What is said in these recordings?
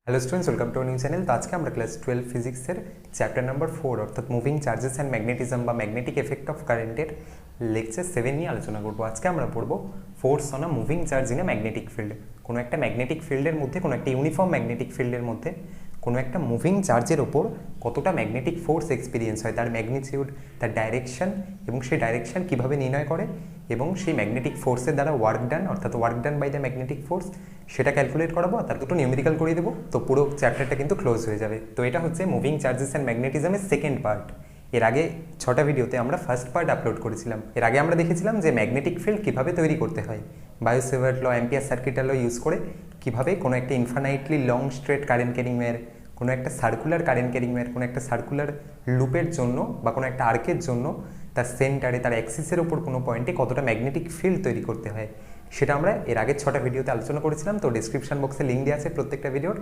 Hello students, welcome to new channel. তো আজকে আমরা ক্লাস 12 ফিজিক্সের চ্যাপ্টার নাম্বার 4 অর্থাৎ মুভিং চার্জেস অ্যান্ড ম্যাগনেটিজম বা ম্যাগনেটিক এফেক্ট অফ কারেন্টের লেকচার 7 নিয়ে আলোচনা করবো। আজকে আমরা পড়বো force on a moving charge in a magnetic field. কোনো একটা ম্যাগনেটিক ফিল্ডের মধ্যে, কোনো একটা ইউনিফর্ম ম্যাগনেটিক ফিল্ডের মধ্যে কোনো একটা মুভিং চার্জের ওপর কতটা ম্যাগনেটিক ফোর্স এক্সপিরিয়েন্স হয়, তার ম্যাগনিটিউড, তার ডাইরেকশন এবং সেই ডাইরেকশন কীভাবে নির্ণয় করে এবং সেই ম্যাগনেটিক ফোর্সের দ্বারা ওয়ার্ক ডান অর্থাৎ work done by the magnetic force সেটা ক্যালকুলেট করাবো আর তার দুটো নিউমেরিক্যাল করে দেবো। তো পুরো চ্যাপ্টারটা কিন্তু ক্লোজ হয়ে যাবে। তো এটা হচ্ছে মুভিং চার্জেস অ্যান্ড ম্যাগনেটিজমের সেকেন্ড পার্ট। এর আগে 6টা ভিডিওতে আমরা ফার্স্ট পার্ট আপলোড করেছিলাম। এর আগে আমরা দেখেছিলাম যে ম্যাগনেটিক ফিল্ড কীভাবে তৈরি করতে হয়, বায়োসেভার্ট ল, অ্যাম্পিয়ার সার্কিটার ল ইউজ করে কীভাবে কোনো একটা infinitely long straight current carrying wire, কোনো একটা সার্কুলার কারেন্ট ক্যারিং ওয়্যার, কোনো একটা সার্কুলার লুপের জন্য বা কোনো একটা আর্কের জন্য তার সেন্টারে, তার অ্যাক্সিসের ওপর কোনো পয়েন্টে কতটা ম্যাগনেটিক ফিল্ড তৈরি করতে হয় সেটা আমরা এর আগের 6টা ভিডিওতে আলোচনা করেছিলাম। তো ডিসক্রিপশন বক্সে লিঙ্ক দেওয়া আছে প্রত্যেকটা ভিডিওর,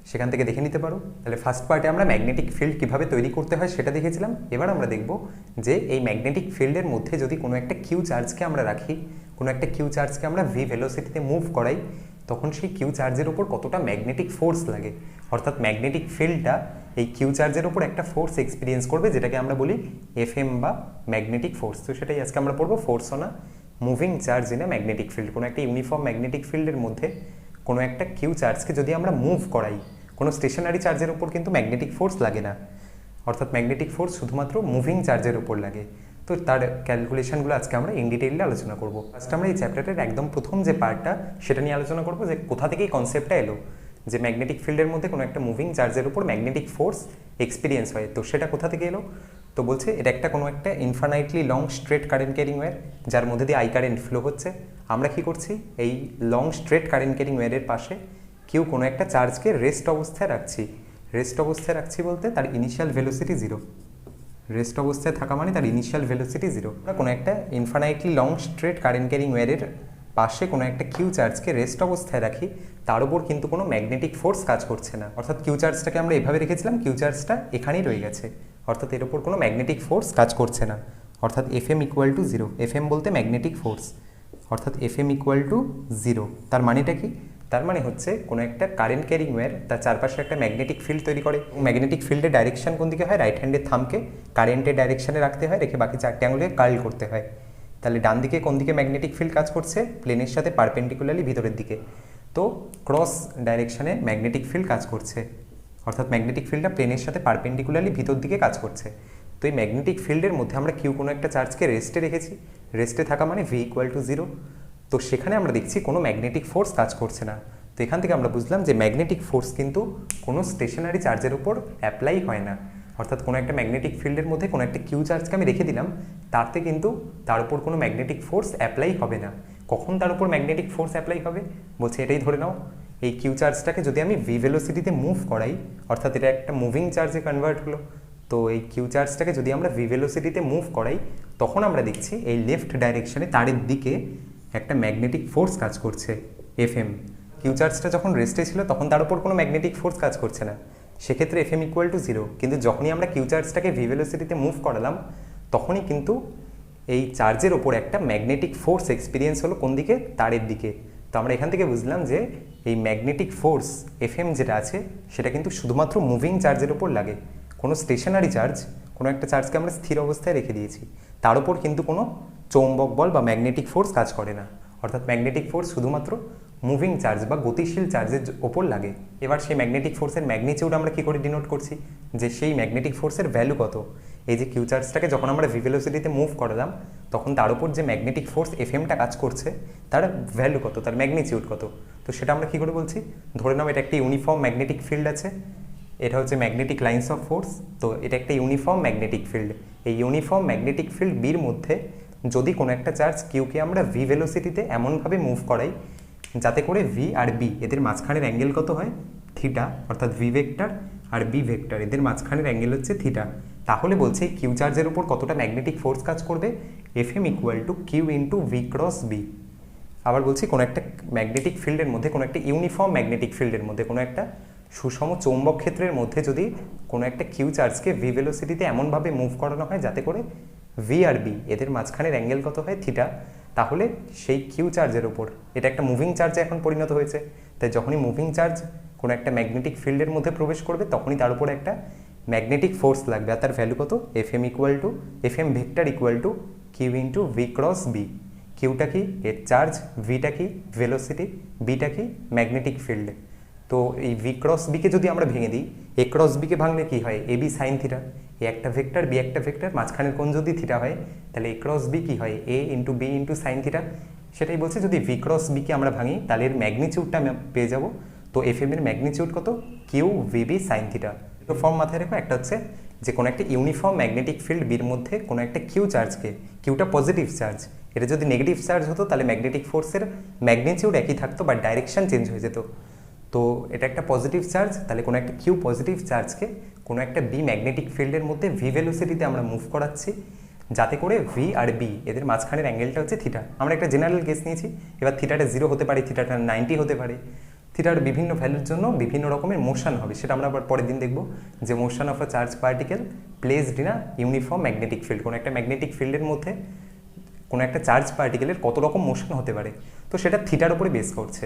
সেখান থেকে দেখে নিতে পারো। তাহলে ফার্স্ট পার্টে আমরা ম্যাগনেটিক ফিল্ড কীভাবে তৈরি করতে হয় সেটা দেখেছিলাম। এবার আমরা দেখব যে এই ম্যাগনেটিক ফিল্ডের মধ্যে যদি কোনো একটা কিউ চার্জকে আমরা রাখি, কোনো একটা কিউ চার্জকে আমরা ভি ভেলোসিটিতে মুভ করাই, তখন সেই কিউ চার্জের ওপর কতটা ম্যাগনেটিক ফোর্স লাগে, অর্থাৎ ম্যাগনেটিক ফিল্ডটা এই কিউ চার্জের ওপর একটা ফোর্স এক্সপিরিয়েন্স করবে যেটাকে আমরা বলি এফএম বা ম্যাগনেটিক ফোর্স। তো সেটাই আজকে আমরা পড়বো, force on a moving charge in a magnetic field. কোনো একটা ইউনিফর্ম ম্যাগনেটিক ফিল্ডের মধ্যে কোনো একটা কিউ চার্জকে যদি আমরা মুভ করাই, কোনো স্টেশনারি চার্জের উপর কিন্তু ম্যাগনেটিক ফোর্স লাগে না, অর্থাৎ ম্যাগনেটিক ফোর্স শুধুমাত্র মুভিং চার্জের উপর লাগে। তো তার ক্যালকুলেশনগুলো আজকে আমরা ইন ডিটেইলে আলোচনা করবো। ফার্স্ট আমরা এই চ্যাপ্টারের একদম প্রথম যে পার্টটা সেটা নিয়ে আলোচনা করবো, যে কোথা থেকে এই কনসেপ্টটা এলো যে ম্যাগনেটিক ফিল্ডের মধ্যে কোনো একটা মুভিং চার্জের উপর ম্যাগনেটিক ফোর্স এক্সপিরিয়েন্স হয়। তো সেটা কোথা থেকে এলো? তো বলছে এটা একটা কোনো একটা infinitely long straight current carrying wire যার মধ্যে দিয়ে আই কারেন্ট ফ্লো হচ্ছে। আমরা কি করছি, এই লং স্ট্রেট কারেন্ট ক্যারিং ওয়্যারের পাশে কেউ কোনো একটা চার্জকে রেস্ট অবস্থায় রাখছি। রেস্ট অবস্থায় রাখছি বলতে তার ইনিশিয়াল ভেলোসিটি 0। রেস্ট অবস্থায় থাকা মানে তার ইনিশিয়াল ভেলোসিটি 0। আমরা কোনো একটা infinitely long straight current carrying ওয়্যারের পাশে কোনো একটা কিউ চার্জকে রেস্ট অবস্থায় রাখি, তার উপর কিন্তু কোনো ম্যাগনেটিক ফোর্স কাজ করছে না। অর্থাৎ কিউ চার্জটাকে আমরা এভাবে রেখেছিলাম, কিউ চার্জটা এখানেই রয়ে গেছে, অর্থাৎ এর উপর কোনো ম্যাগনেটিক ফোর্স কাজ করছে না। অর্থাৎ এফএম ইকুয়াল টু 0। এফএম বলতে ম্যাগনেটিক ফোর্স, অর্থাৎ এফএম ইকুয়াল টু 0। তার মানেটা কি? তার মানে হচ্ছে কোনো একটা কারেন্ট ক্যারিং ওয়্যার তার চারপাশে একটা ম্যাগনেটিক ফিল্ড তৈরি করে। ম্যাগনেটিক ফিল্ডের ডাইরেকশন কোন দিকে হয়? রাইট হ্যান্ডের থামকে কারেন্টের ডাইরেকশনে রাখতে হয়, রেখে বাকি 4টে আঙুলে কার্ল করতে হয়। তাহলে ডান দিকে কোন দিকে ম্যাগনেটিক ফিল্ড কাজ করছে? প্লেনের সাথে পারপেন্ডিকুলারলি ভিতরের দিকে। তো ক্রস ডাইরেকশনে ম্যাগনেটিক ফিল্ড কাজ করছে, অর্থাৎ ম্যাগনেটিক ফিল্ডটা প্লেনের সাথে পারপেন্ডিকুলারলি ভিতর দিকে কাজ করছে। তো এই ম্যাগনেটিক ফিল্ডের মধ্যে আমরা কিউ কোনো একটা চার্জকে রেস্টে রেখেছি, রেস্টে থাকা মানে ভি ইকুয়াল টু 0। তো সেখানে আমরা দেখছি কোনো ম্যাগনেটিক ফোর্স কাজ করছে না। তো এখান থেকে আমরা বুঝলাম যে ম্যাগনেটিক ফোর্স কিন্তু কোনো স্টেশনারি চার্জের উপর অ্যাপ্লাই হয় না। অর্থাৎ কোনো একটা ম্যাগনেটিক ফিল্ডের মধ্যে কোনো একটা কিউ চার্জকে আমি রেখে দিলাম, তাতে কিন্তু তার উপর কোনো ম্যাগনেটিক ফোর্স অ্যাপ্লাই হবে না। কখন তার উপর ম্যাগনেটিক ফোর্স অ্যাপ্লাই হবে? বলছে এটাই ধরে নাও, এই কিউ চার্জটাকে যদি আমি ভি ভেলোসিটিতে মুভ করাই, অর্থাৎ এটা একটা মুভিং চার্জে কনভার্ট হলো। তো এই কিউ চার্জটাকে যদি আমরা ভি ভেলোসিটিতে মুভ করাই, তখন আমরা দেখছি এই লেফট ডাইরেকশনে তারের দিকে একটা ম্যাগনেটিক ফোর্স কাজ করছে, এফএম। কিউ চার্জটা যখন রেস্টে ছিল তখন তার উপর কোনো ম্যাগনেটিক ফোর্স কাজ করছে না, সেক্ষেত্রে এফএম ইকুয়াল টু 0। কিন্তু যখনই আমরা কিউ চার্জটাকে ভি ভেলোসিটিতে মুভ করালাম, তখনই কিন্তু এই চার্জের ওপর একটা ম্যাগনেটিক ফোর্স এক্সপিরিয়েন্স হলো কোন দিকে? তারের দিকে। তো আমরা এখান থেকে বুঝলাম যে এই ম্যাগনেটিক ফোর্স এফএম যেটা আছে সেটা কিন্তু শুধুমাত্র মুভিং চার্জের ওপর লাগে। কোনো স্টেশনারি চার্জ, কোনো একটা চার্জকে আমরা স্থির অবস্থায় রেখে দিয়েছি, তার উপর কিন্তু কোনো চৌম্বক বল বা ম্যাগনেটিক ফোর্স কাজ করে না। অর্থাৎ ম্যাগনেটিক ফোর্স শুধুমাত্র মুভিং চার্জ বা গতিশীল চার্জের ওপর লাগে। এবার সেই ম্যাগনেটিক ফোর্সের ম্যাগনিটিউড আমরা কী করে ডিনোট করছি, যে সেই ম্যাগনেটিক ফোর্সের ভ্যালু কত? এই যে কিউ চার্জটাকে যখন আমরা ভি ভেলোসিটিতে মুভ করালাম, তখন তার উপর যে ম্যাগনেটিক ফোর্স এফএমটা কাজ করছে তার ভ্যালু কত, তার ম্যাগনিটিউড কত? তো সেটা আমরা কী করে বলছি? ধরে নাও এটা একটা ইউনিফর্ম ম্যাগনেটিক ফিল্ড আছে, এটা হচ্ছে ম্যাগনেটিক লাইন্স অফ ফোর্স। তো এটা একটা ইউনিফর্ম ম্যাগনেটিক ফিল্ড। এই ইউনিফর্ম ম্যাগনেটিক ফিল্ড বির মধ্যে যদি কোনো একটা চার্জ কিউকে আমরা ভি ভেলোসিটিতে এমনভাবে মুভ করাই যাতে করে ভি আর বি এদের মাঝখানের অ্যাঙ্গেল কত হয়? থিটা। অর্থাৎ ভি ভেক্টর আর বি ভেক্টর এদের মাঝখানের অ্যাঙ্গেল হচ্ছে থিটা। তাহলে বলছে কিউ চার্জের উপর কতটা ম্যাগনেটিক ফোর্স কাজ করবে? FM equal to Q into V cross B. আবার বলছি কোনো একটা ম্যাগনেটিক ফিল্ডের মধ্যে, কোনো একটা ইউনিফর্ম ম্যাগনেটিক ফিল্ডের মধ্যে, কোনো একটা সুষম চৌম্বক ক্ষেত্রের মধ্যে যদি কোনো একটা কিউ চার্জকে ভি ভেলোসিটিতে এমনভাবে মুভ করানো হয় যাতে করে ভি আর বি এদের মাঝখানের অ্যাঙ্গেল কত হয়? থিটা। তাহলে সেই কিউ চার্জের ওপর, এটা একটা মুভিং চার্জে এখন পরিণত হয়েছে, তাই যখনই মুভিং চার্জ কোনো একটা ম্যাগনেটিক ফিল্ডের মধ্যে প্রবেশ করবে তখনই তার উপরে একটা ম্যাগনেটিক ফোর্স লাগবে, আর তার ভ্যালু কত? FM vector equal to Q into V cross B. কিউটা কি? এর চার্জ, ভিটা কি? ভেলোসিটি, বিটা কি? Magnetic field. তো এই ভি ক্রস বিকে যদি আমরা ভেঙে দিই, এ ক্রস বিকে ভাঙলে কি হয়? এ বি সাইন থিটা, এ একটা ভেক্টর, বি একটা ভেক্টর, মাঝখানের কোণ যদি থিটা হয় তাহলে এ ক্রস বি কি হয়? A into B into sine theta. সেটাই বলছে যদি ভি ক্রস বিকে আমরা ভাঙি তাহলে এর ম্যাগনিচিউডটা পেয়ে যাব। তো এফ এম এর ম্যাগনিচিউড কত? Q VB sine theta. তো ফর্ম মাথায় রেখো, একটা হচ্ছে যে কোনো একটা ইউনিফর্ম ম্যাগনেটিক ফিল্ড বির মধ্যে কোনো একটা কিউ চার্জকে, কিউটা পজিটিভ চার্জ, এটা যদি নেগেটিভ চার্জ হতো তাহলে ম্যাগনেটিক ফোর্সের ম্যাগনিচিউড একই থাকতো বা ডাইরেকশন চেঞ্জ হয়ে যেত। তো এটা একটা পজিটিভ চার্জ, তাহলে কোনো একটা কিউ পজিটিভ চার্জকে কোনো একটা বি ম্যাগনেটিক ফিল্ডের মধ্যে ভি ভেলোসিটিতে আমরা মুভ করাচ্ছি, যাতে করে ভি আর বি এদের মাঝখানের অ্যাঙ্গেলটা হচ্ছে থিটা। আমরা একটা জেনারেল কেস নিয়েছি, এবার থিটাটা 0 হতে পারে, থিটাটা 90 হতে পারে। থিটার বিভিন্ন ভ্যালুর জন্য বিভিন্ন রকমের মোশন হবে, সেটা আমরা আবার পরের দিন দেখব, যে motion of a charge particle placed in a uniform magnetic field. কোনো একটা ম্যাগনেটিক ফিল্ডের মধ্যে কোনো একটা চার্জ পার্টিকেলের কত রকম মোশন হতে পারে, তো সেটা থিটার উপরে বেস করছে।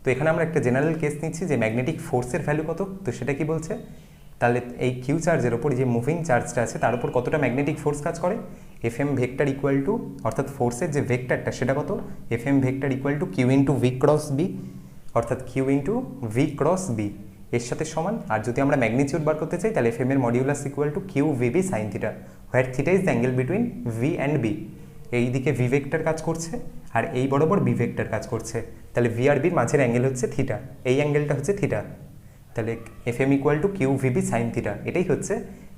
তো এখানে আমরা একটা জেনারেল কেস নিচ্ছি যে ম্যাগনেটিক ফোর্সের ভ্যালু কত, তো সেটা কি বলছে? তাহলে এই কিউ চার্জের ওপর যে মুভিং চার্জটা আছে তার উপর কতটা ম্যাগনেটিক ফোর্স কাজ করে? F M vector equal to, অর্থাৎ ফোর্সের যে ভেক্টরটা সেটা কত? F M vector equal to Q into V cross B, অর্থাৎ Q into V cross B এর সাথে সমান। আর যদি আমরা ম্যাগনিচিউড বার করতে চাই তাহলে এফ এম এর modulus equal to Q VB sine theta, where theta is the angle between V and B. এই দিকে ভি ভেক্টর কাজ করছে আর এই বরাবর বি ভেক্টর কাজ করছে, তাহলে ভি আর বির মাঝের অ্যাঙ্গেল হচ্ছে থিটা, এই অ্যাঙ্গেলটা হচ্ছে থিটা। তাহলে F M equal to Q VB sine theta, এটাই হচ্ছে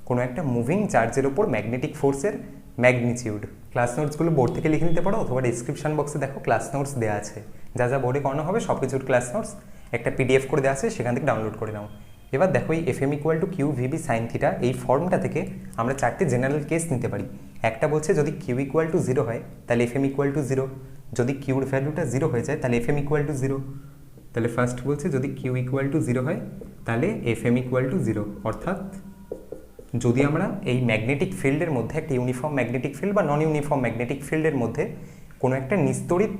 কোনো একটা মুভিং চার্জের ওপর ম্যাগনেটিক ফোর্সের ম্যাগনিচিউড। ক্লাস নোটসগুলো বোর্ড থেকে লিখে নিতে পারো অথবা ডিসক্রিপশন বক্সে দেখো ক্লাস নোটস দেওয়া আছে, যা যা বোর্ডে করানো হবে সব কিছুর ক্লাস নোটস একটা পিডিএফ করে দেওয়া আছে, সেখান থেকে ডাউনলোড করে নাও। এবার দেখো এই F M equal to Q VB sine theta, এই ফর্মটা থেকে আমরা চারটে জেনারেল কেস নিতে পারি। একটা বলছে যদি কিউ ইকুয়াল টু 0 হয় তাহলে এফ এম ইকুয়াল টু 0, যদি কিউর ভ্যালুটা 0 হয়ে যায় তাহলে এফ এম ইকুয়াল টু 0। তাহলে ফার্স্ট বলছে যদি কিউ ইকুয়াল টু 0 হয় তাহলে এফ এম ইকুয়াল টু 0, অর্থাৎ যদি আমরা এই ম্যাগনেটিক ফিল্ডের মধ্যে একটা ইউনিফর্ম ম্যাগনেটিক ফিল্ড বা নন ইউনিফর্ম ম্যাগনেটিক ফিল্ডের মধ্যে কোনো একটা নিস্তড়িত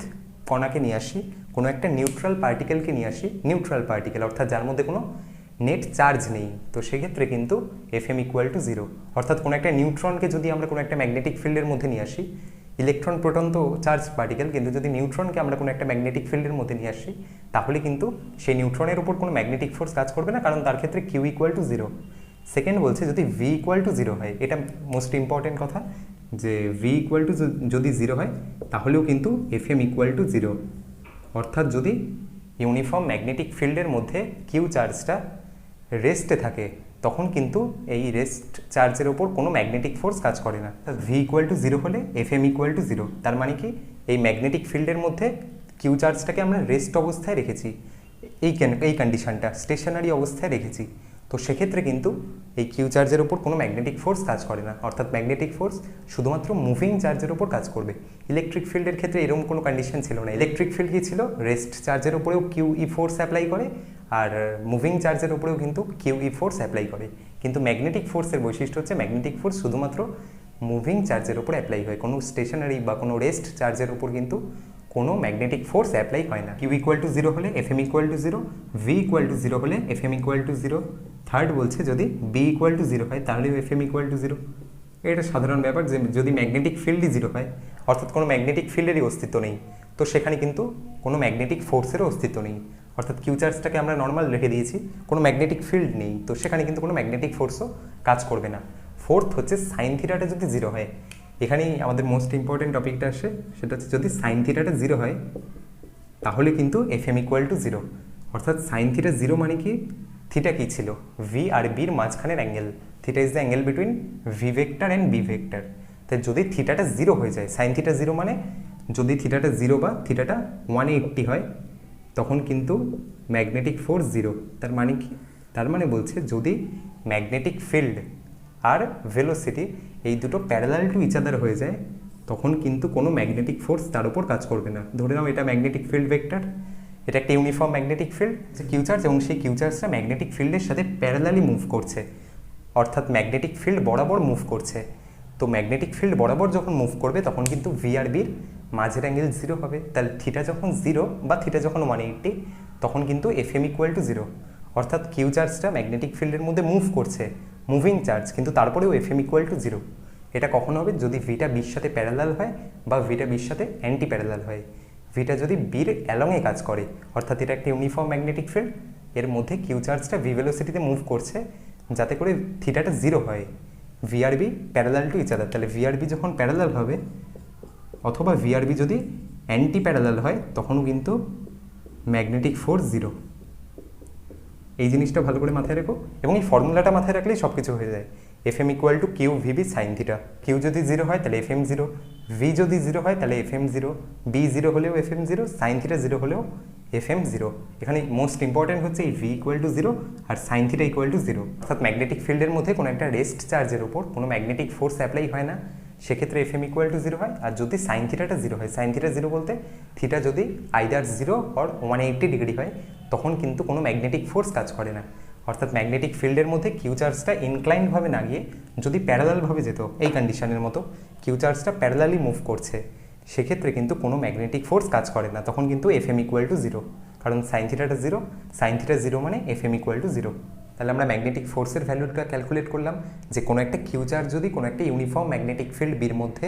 কণাকে নিয়ে আসি, কোনো একটা নিউট্রাল পার্টিকেলকে নিয়ে আসি, নিউট্রাল পার্টিকেল অর্থাৎ যার মধ্যে কোনো নেট চার্জ নেই, তো সেক্ষেত্রে কিন্তু এফ এম ইকুয়াল টু 0। অর্থাৎ কোনো একটা নিউট্রনকে যদি আমরা কোনো একটা ম্যাগনেটিক ফিল্ডের মধ্যে নিয়ে আসি, ইলেকট্রন প্রোটন তো চার্জ পার্টিকেল, কিন্তু যদি নিউট্রনকে আমরা কোনো একটা ম্যাগনেটিক ফিল্ডের মধ্যে নিয়ে আসি তাহলে কিন্তু সেই নিউট্রনের উপর কোনো ম্যাগনেটিক ফোর্স কাজ করবে না, কারণ তার ক্ষেত্রে কিউ ইকুয়াল টু 0। সেকেন্ড বলছে যদি ভি ইকুয়াল টু 0 হয়, এটা মোস্ট ইম্পর্টেন্ট কথা, যে ভি ইকুয়াল টু যদি 0 হয় তাহলেও কিন্তু এফ এম ইকুয়াল টু 0, অর্থাৎ যদি ইউনিফর্ম ম্যাগনেটিক ফিল্ডের মধ্যে কিউ চার্জটা রেস্টে থাকে তখন কিন্তু এই রেস্ট চার্জের ওপর কোনো ম্যাগনেটিক ফোর্স কাজ করে না। ভি ইকুয়াল টু 0 হলে এফ এম ইকুয়াল টু 0, তার মানে কি এই ম্যাগনেটিক ফিল্ডের মধ্যে কিউ চার্জটাকে আমরা রেস্ট অবস্থায় রেখেছি, এই কন্ডিশনটা স্টেশনারি অবস্থায় রেখেছি, তো সেক্ষেত্রে কিন্তু এই কিউ চার্জের ওপর কোনো ম্যাগনেটিক ফোর্স কাজ করে না, অর্থাৎ ম্যাগনেটিক ফোর্স শুধুমাত্র মুভিং চার্জের ওপর কাজ করবে। ইলেকট্রিক ফিল্ডের ক্ষেত্রে এরকম কোনো কন্ডিশন ছিল না, ইলেকট্রিক ফিল্ড কি ছিল, রেস্ট চার্জের ওপরেও কিউ ই ফোর্স অ্যাপ্লাই করে আর মুভিং চার্জের ওপরেও কিন্তু কিউ ই ফোর্স অ্যাপ্লাই করে, কিন্তু ম্যাগনেটিক ফোর্সের বৈশিষ্ট্য হচ্ছে ম্যাগনেটিক ফোর্স শুধুমাত্র মুভিং চার্জের ওপর অ্যাপ্লাই হয়, কোনো স্টেশনারি বা কোনো রেস্ট চার্জের ওপর কিন্তু কোনো ম্যাগনেটিক ফোর্স অ্যাপ্লাই হয় না। কিউ ইকুয়াল টু 0 হলে F M equal to 0, V equal to 0 হলে F M equal to 0। Third বলছে যদি বি ইকুয়াল টু 0 হয় তাহলেও এফ এম ইকুয়াল টু 0। এটা সাধারণ ব্যাপার যে যদি ম্যাগনেটিক ফিল্ডই 0 হয়, অর্থাৎ কোনো ম্যাগনেটিক ফিল্ডেরই অস্তিত্ব নেই, তো সেখানে কিন্তু কোনো ম্যাগনেটিক ফোর্সেরও অস্তিত্ব নেই, অর্থাৎ কিউ চার্জটাকে আমরা নর্মাল রেখে দিয়েছি, কোনো ম্যাগনেটিক ফিল্ড নেই, তো সেখানে কিন্তু কোনো ম্যাগনেটিক ফোর্সও কাজ করবে না। ফোর্থ হচ্ছে সাইন থিটাটা যদি 0 হয়, এখানেই আমাদের মোস্ট ইম্পর্টেন্ট টপিকটা আসে, সেটা হচ্ছে যদি সাইন থিটাটা 0 হয় তাহলে কিন্তু এফ এম ইকুয়াল টু 0, অর্থাৎ সাইন থিটা 0 মানে কি, থিটা কী ছিল, ভি আর বির মাঝখানের angle, theta is the angle between V vector and B vector. তাই যদি থিটাটা 0 হয়ে যায়, সাইন থিটা 0 মানে যদি থিটাটা 0 বা থিটাটা 180 হয় তখন কিন্তু ম্যাগনেটিক ফোর্স 0। তার মানে কি, তার মানে বলছে যদি ম্যাগনেটিক ফিল্ড আর ভেলোসিটি এই দুটো প্যারালাল টু ইচ আদার হয়ে যায় তখন কিন্তু কোনো ম্যাগনেটিক ফোর্স তার উপর কাজ করবে না। ধরে নাও এটা ম্যাগনেটিক ফিল্ড ভেক্টর, এটা একটা uniform magnetic field Q charge, এবং সেই কিউ চার্জটা ম্যাগনেটিক ফিল্ডের সাথে প্যারালালি মুভ করছে, অর্থাৎ ম্যাগনেটিক ফিল্ড বরাবর মুভ করছে। তো ম্যাগনেটিক ফিল্ড বরাবর যখন মুভ করবে তখন কিন্তু ভি আর বির মাঝের অ্যাঙ্গেল 0 হবে, তাহলে থিটা যখন 0 বা থিটা যখন 180 তখন কিন্তু এফ এম ইকুয়াল টু 0, অর্থাৎ কিউ চার্জটা ম্যাগনেটিক ফিল্ডের মধ্যে মুভ করছে, মুভিং চার্জ, কিন্তু তারপরেও এফএম ইকুয়াল টু 0। এটা কখন হবে? যদি ভিটা বির সাথে প্যারালাল হয় বা ভিটা বির সাথে অ্যান্টি প্যারালাল হয়। ভিটা যদি বির অ্যালংয়ে কাজ করে, অর্থাৎ এটা একটা ইউনিফর্ম ম্যাগনেটিক ফিল্ড, এর মধ্যে কিউ চার্জটা ভি ভেলোসিটিতে মুভ করছে যাতে করে থিটাটা 0 হয়। ভিআরবি প্যারালাল টু ইচ আদার, তাহলে ভিআরবি যখন প্যারালাল হবে অথবা ভিআরবি যদি অ্যান্টি প্যারালাল হয় তখনও কিন্তু ম্যাগনেটিক ফোর্স 0। এই জিনিসটা ভালো করে মাথায় রেখো এবং এই ফর্মুলাটা মাথায় রাখলেই সব কিছু হয়ে যায়। FM equal to Q VB sine theta. Q যদি 0 হয় তাহলে এফএম 0, ভি যদি 0 হয় তাহলে এফএম 0, বি 0 হলেও এফএম 0, সাইন থিটা 0 হলেও এফএম 0। এখানে মোস্ট ইম্পর্টেন্ট হচ্ছে এই ভি ইকুয়াল টু 0 আর সাইন থিটা ইকুয়াল টু 0। অর্থাৎ ম্যাগনেটিক ফিল্ডের মধ্যে কোনো একটা রেস্ট চার্জের উপর কোনো ম্যাগনেটিক ফোর্স অ্যাপ্লাই হয় না, সেক্ষেত্রে এফএম ইকুয়াল টু 0 হয়। আর যদি সাইন থিটাটা 0 হয়, সাইন থিটা 0 বলতে থিটা যদি আইদার 0 অর 180 ডিগ্রি হয়, তখন কিন্তু কোনো ম্যাগনেটিক ফোর্স কাজ করে না। অর্থাৎ ম্যাগনেটিক ফিল্ডের মধ্যে কিউ চার্জটা ইনক্লাইনভাবে না গিয়ে যদি প্যারালালভাবে যেত, এই কন্ডিশনের মতো কিউ চার্জটা প্যারালালি মুভ করছে, সেক্ষেত্রে কিন্তু কোনো ম্যাগনেটিক ফোর্স কাজ করে না, তখন কিন্তু এফএম ইকুয়াল টু 0। কারণ সাইন থিটাটা 0, সাইন থিটা 0 মানে এফএম ইকুয়াল টু 0। তাহলে আমরা ম্যাগনেটিক ফোর্সের ভ্যালুটা ক্যালকুলেট করলাম যে কোনো একটা কিউ চার্জ যদি কোনো একটা ইউনিফর্ম ম্যাগনেটিক ফিল্ড বির মধ্যে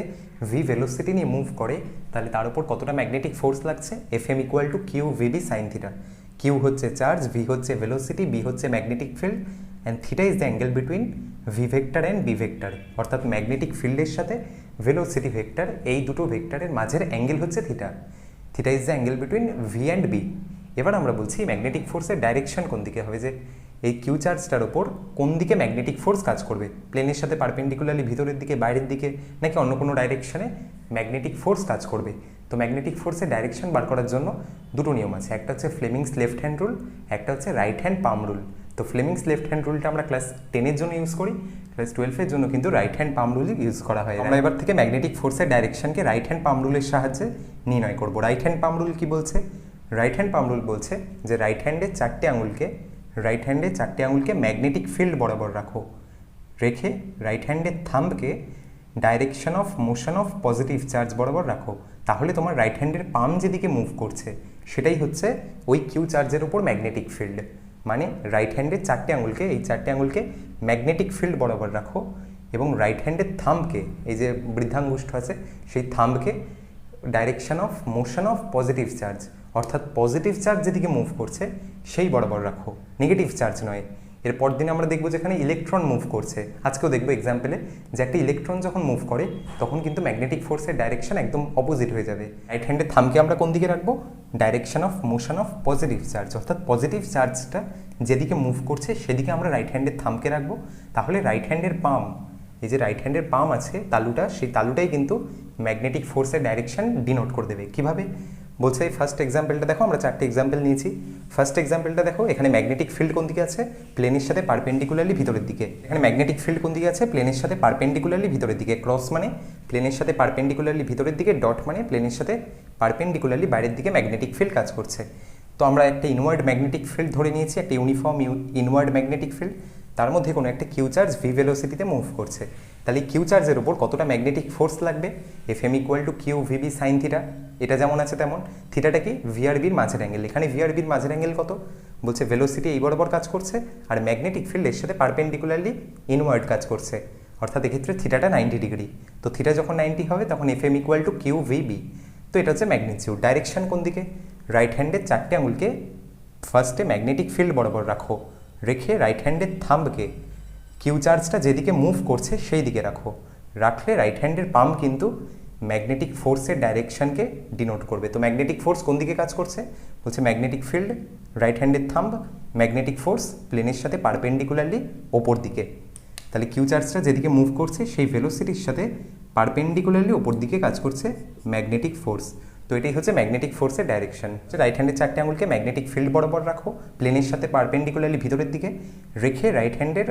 ভি ভেলোসিটি নিয়ে মুভ করে, তাহলে তার উপর কতটা ম্যাগনেটিক ফোর্স লাগছে? FM equal to Q VB sine theta. Q হচ্ছে চার্জ, ভি হচ্ছে ভেলোসিটি, বি হচ্ছে magnetic field, and theta is the angle between V vector and B vector. অর্থাৎ ম্যাগনেটিক ফিল্ডের সাথে ভেলোসিটি ভেক্টর, এই দুটো ভেক্টরের মাঝের অ্যাঙ্গেল হচ্ছে theta. Theta is the angle between V and B. এবার আমরা বলছি ম্যাগনেটিক ফোর্সের ডাইরেকশন কোন দিকে হবে, যে এই কিউ চার্জটার ওপর কোন দিকে ম্যাগনেটিক ফোর্স কাজ করবে, প্লেনের সাথে পারপেন্ডিকুলারলি ভিতরের দিকে, বাইরের দিকে, নাকি অন্য কোনো ডাইরেকশনে ম্যাগনেটিক ফোর্স কাজ করবে। তো ম্যাগনেটিক ফোর্সের ডাইরেকশন বার করার জন্য দুটো নিয়ম আছে, একটা হচ্ছে ফ্লেমিংস লেফট হ্যান্ড রুল, একটা হচ্ছে রাইট হ্যান্ড পাম রুল। তো ফ্লেমিংস লেফট হ্যান্ড রুলটা আমরা ক্লাস 10-এর জন্য ইউজ করি, ক্লাস 12-এর জন্য কিন্তু right hand palm rule use করা হয়। আমরা এবার থেকে ম্যাগনেটিক ফোর্সের ডাইরেকশনকে রাইট হ্যান্ড পাম রুলের সাহায্যে নির্ণয় করব। রাইট হ্যান্ড পাম রুল কি বলছে? রাইট হ্যান্ড পাম রুল বলছে যে রাইট হ্যান্ডের চারটে আঙুলকে ম্যাগনেটিক ফিল্ড বরাবর রাখো, রেখে রাইট হ্যান্ডের থাম্বকে direction of motion of positive charge বরাবর রাখো। তাহলে তোমার রাইট হ্যান্ডের পাম যেদিকে মুভ করছে সেটাই হচ্ছে ওই কিউ চার্জের উপর ম্যাগনেটিক ফিল্ড। মানে রাইট হ্যান্ডের এই চারটে আঙুলকে ম্যাগনেটিক ফিল্ড বরাবর রাখো এবং রাইট হ্যান্ডের থাম্বকে, এই যে বৃদ্ধাঙ্গুষ্ঠ আছে সেই থাম্বকে direction of motion of positive charge, অর্থাৎ পজিটিভ চার্জ যেদিকে মুভ করছে সেই বরাবর রাখো, নেগেটিভ চার্জ নয়। এরপর দিনে আমরা দেখবো যেখানে ইলেকট্রন মুভ করছে, আজকেও দেখবো এক্সাম্পলে যে একটা ইলেকট্রন যখন মুভ করে তখন কিন্তু ম্যাগনেটিক ফোর্সের ডাইরেকশন একদম অপোজিট হয়ে যাবে। রাইট হ্যান্ডের থামকে আমরা কোন দিকে রাখবো? Direction of motion of positive charge, অর্থাৎ পজিটিভ চার্জটা যেদিকে মুভ করছে সেদিকে আমরা রাইট হ্যান্ডের থামকে রাখবো। তাহলে রাইট হ্যান্ডের পাম, এই যে রাইট হ্যান্ডের পাম আছে তালুটা, সেই তালুটাই কিন্তু ম্যাগনেটিক ফোর্সের ডাইরেকশন ডিনোট করে দেবে। কীভাবে বলছে? এই ফার্স্ট এক্সাম্পলটা দেখো, আমরা চারটে এক্সাম্পল নিয়েছি। ফার্স্ট এক্সাম্পলটা দেখো, এখানে ম্যাগনেটিক ফিল্ড কোন দিকে আছে? প্লেনের সাথে পারপেন্ডিকুলারলি ভিতরের দিকে। এখানে ম্যাগনেটিক ফিল্ড কোন দিকে আছে? প্লেনের সাথে পারপেন্ডিকুলারলি ভিতরের দিকে। ক্রস মানে প্লেনের সাথে পারপেন্ডিকুলারলি ভিতরের দিকে, ডট মানে প্লেনের সাথে পারপেন্ডিকুলারলি বাইরের দিকে ম্যাগনেটিক ফিল্ড কাজ করছে। তো আমরা একটা ইনওয়ার্ড ম্যাগনেটিক ফিল্ড ধরে নিয়েছি, একটা ইউনিফর্ম ইনওয়ার্ড ম্যাগনেটিক ফিল্ড, তার মধ্যে কোনো একটা কিউ চার্জ ভি ভেলোসিটিতে মুভ করছে। তাহলে কিউ চার্জের উপর কতটা ম্যাগনেটিক ফোর্স লাগবে? FM equal to Q VB sine theta. এটা যেমন আছে তেমন, থিটাটা কি? ভিআরবির মাঝের অ্যাঙ্গেল। এখানে ভিআরবির মাঝের অ্যাঙ্গেল কত? বলছে ভেলোসিটি এই বরাবর কাজ করছে আর ম্যাগনেটিক ফিল্ড এর সাথে পারপেন্ডিকুলারলি ইনওয়ার্ড কাজ করছে, অর্থাৎ এক্ষেত্রে থিটাটা 90 ডিগ্রি। তো থিটা যখন 90 হবে তখন FM equal to Q VB. তো এটা হচ্ছে ম্যাগনিটিউড। ডাইরেকশন কোন দিকে? রাইট হ্যান্ডের চারটে আঙুলকে ফার্স্টে ম্যাগনেটিক ফিল্ড বরাবর রাখো, রেখে রাইট হ্যান্ডের থাম্বকে কিউ চার্জটা যেদিকে মুভ করছে সেই দিকে রাখো, রাখলে রাইট হ্যান্ডের পাম কিন্তু ম্যাগনেটিক ফোর্সের ডাইরেকশনকে ডিনোট করবে। তো ম্যাগনেটিক ফোর্স কোন দিকে কাজ করছে? বলছে ম্যাগনেটিক ফিল্ড, রাইট হ্যান্ডের থাম্ব, ম্যাগনেটিক ফোর্স প্লেনের সাথে পারপেন্ডিকুলারলি ওপর দিকে। তাহলে কিউ চার্জটা যেদিকে মুভ করছে সেই ভেলোসিটির সাথে পারপেন্ডিকুলারলি ওপর দিকে কাজ করছে ম্যাগনেটিক ফোর্স। তো এটাই হচ্ছে ম্যাগনেটিক ফোর্সের ডাইরেকশন। রাইট হ্যান্ডের চারটে আঙুলকে ম্যাগনেটিক ফিল্ড বরাবর রাখো, প্লেনের সাথে পারপেন্ডিকুলারলি ভিতরের দিকে, রেখে রাইট হ্যান্ডের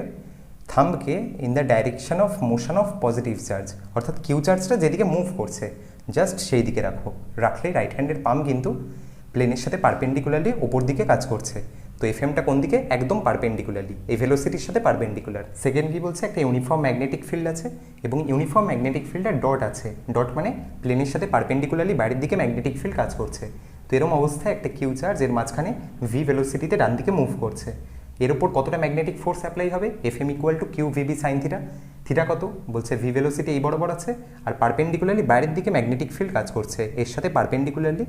থাম্বকে in the direction of motion of positive charge, অর্থাৎ কিউ চার্জটা যেদিকে মুভ করছে জাস্ট সেই দিকে রাখো, রাখলেই রাইট হ্যান্ডের পাম কিন্তু প্লেনের সাথে পারপেন্ডিকুলারলি ওপর দিকে কাজ করছে। তো এফএমটা কোন দিকে? একদম পারপেন্ডিকুলারলি, এই ভেলোসিটির সাথে পারপেন্ডিকুলার। সেকেন্ড কি বলছে? একটা ইউনিফর্ম ম্যাগনেটিক ফিল্ড আছে এবং ইউনিফর্ম ম্যাগনেটিক ফিল্ডে ডট আছে। ডট মানে প্লেনের সাথে পারপেন্ডিকুলারলি বাইরের দিকে ম্যাগনেটিক ফিল্ড কাজ করছে। তো এরকম অবস্থায় একটা কিউ চার্জ এর মাঝখানে ভি ভেলোসিটিতে ডান দিকে মুভ করছে। এর উপর কতটা ম্যাগনেটিক ফোর্স অ্যাপ্লাই হবে, F M equal to Q VB sine theta. Theta কত বলছে, ভি ভেলোসিটি এই বরাবর আছে আর পারপেন্ডিকুলারলি বাইরের দিকে ম্যাগনেটিক ফিল্ড কাজ করছে, এর সাথে পারপেন্ডিকুলারলি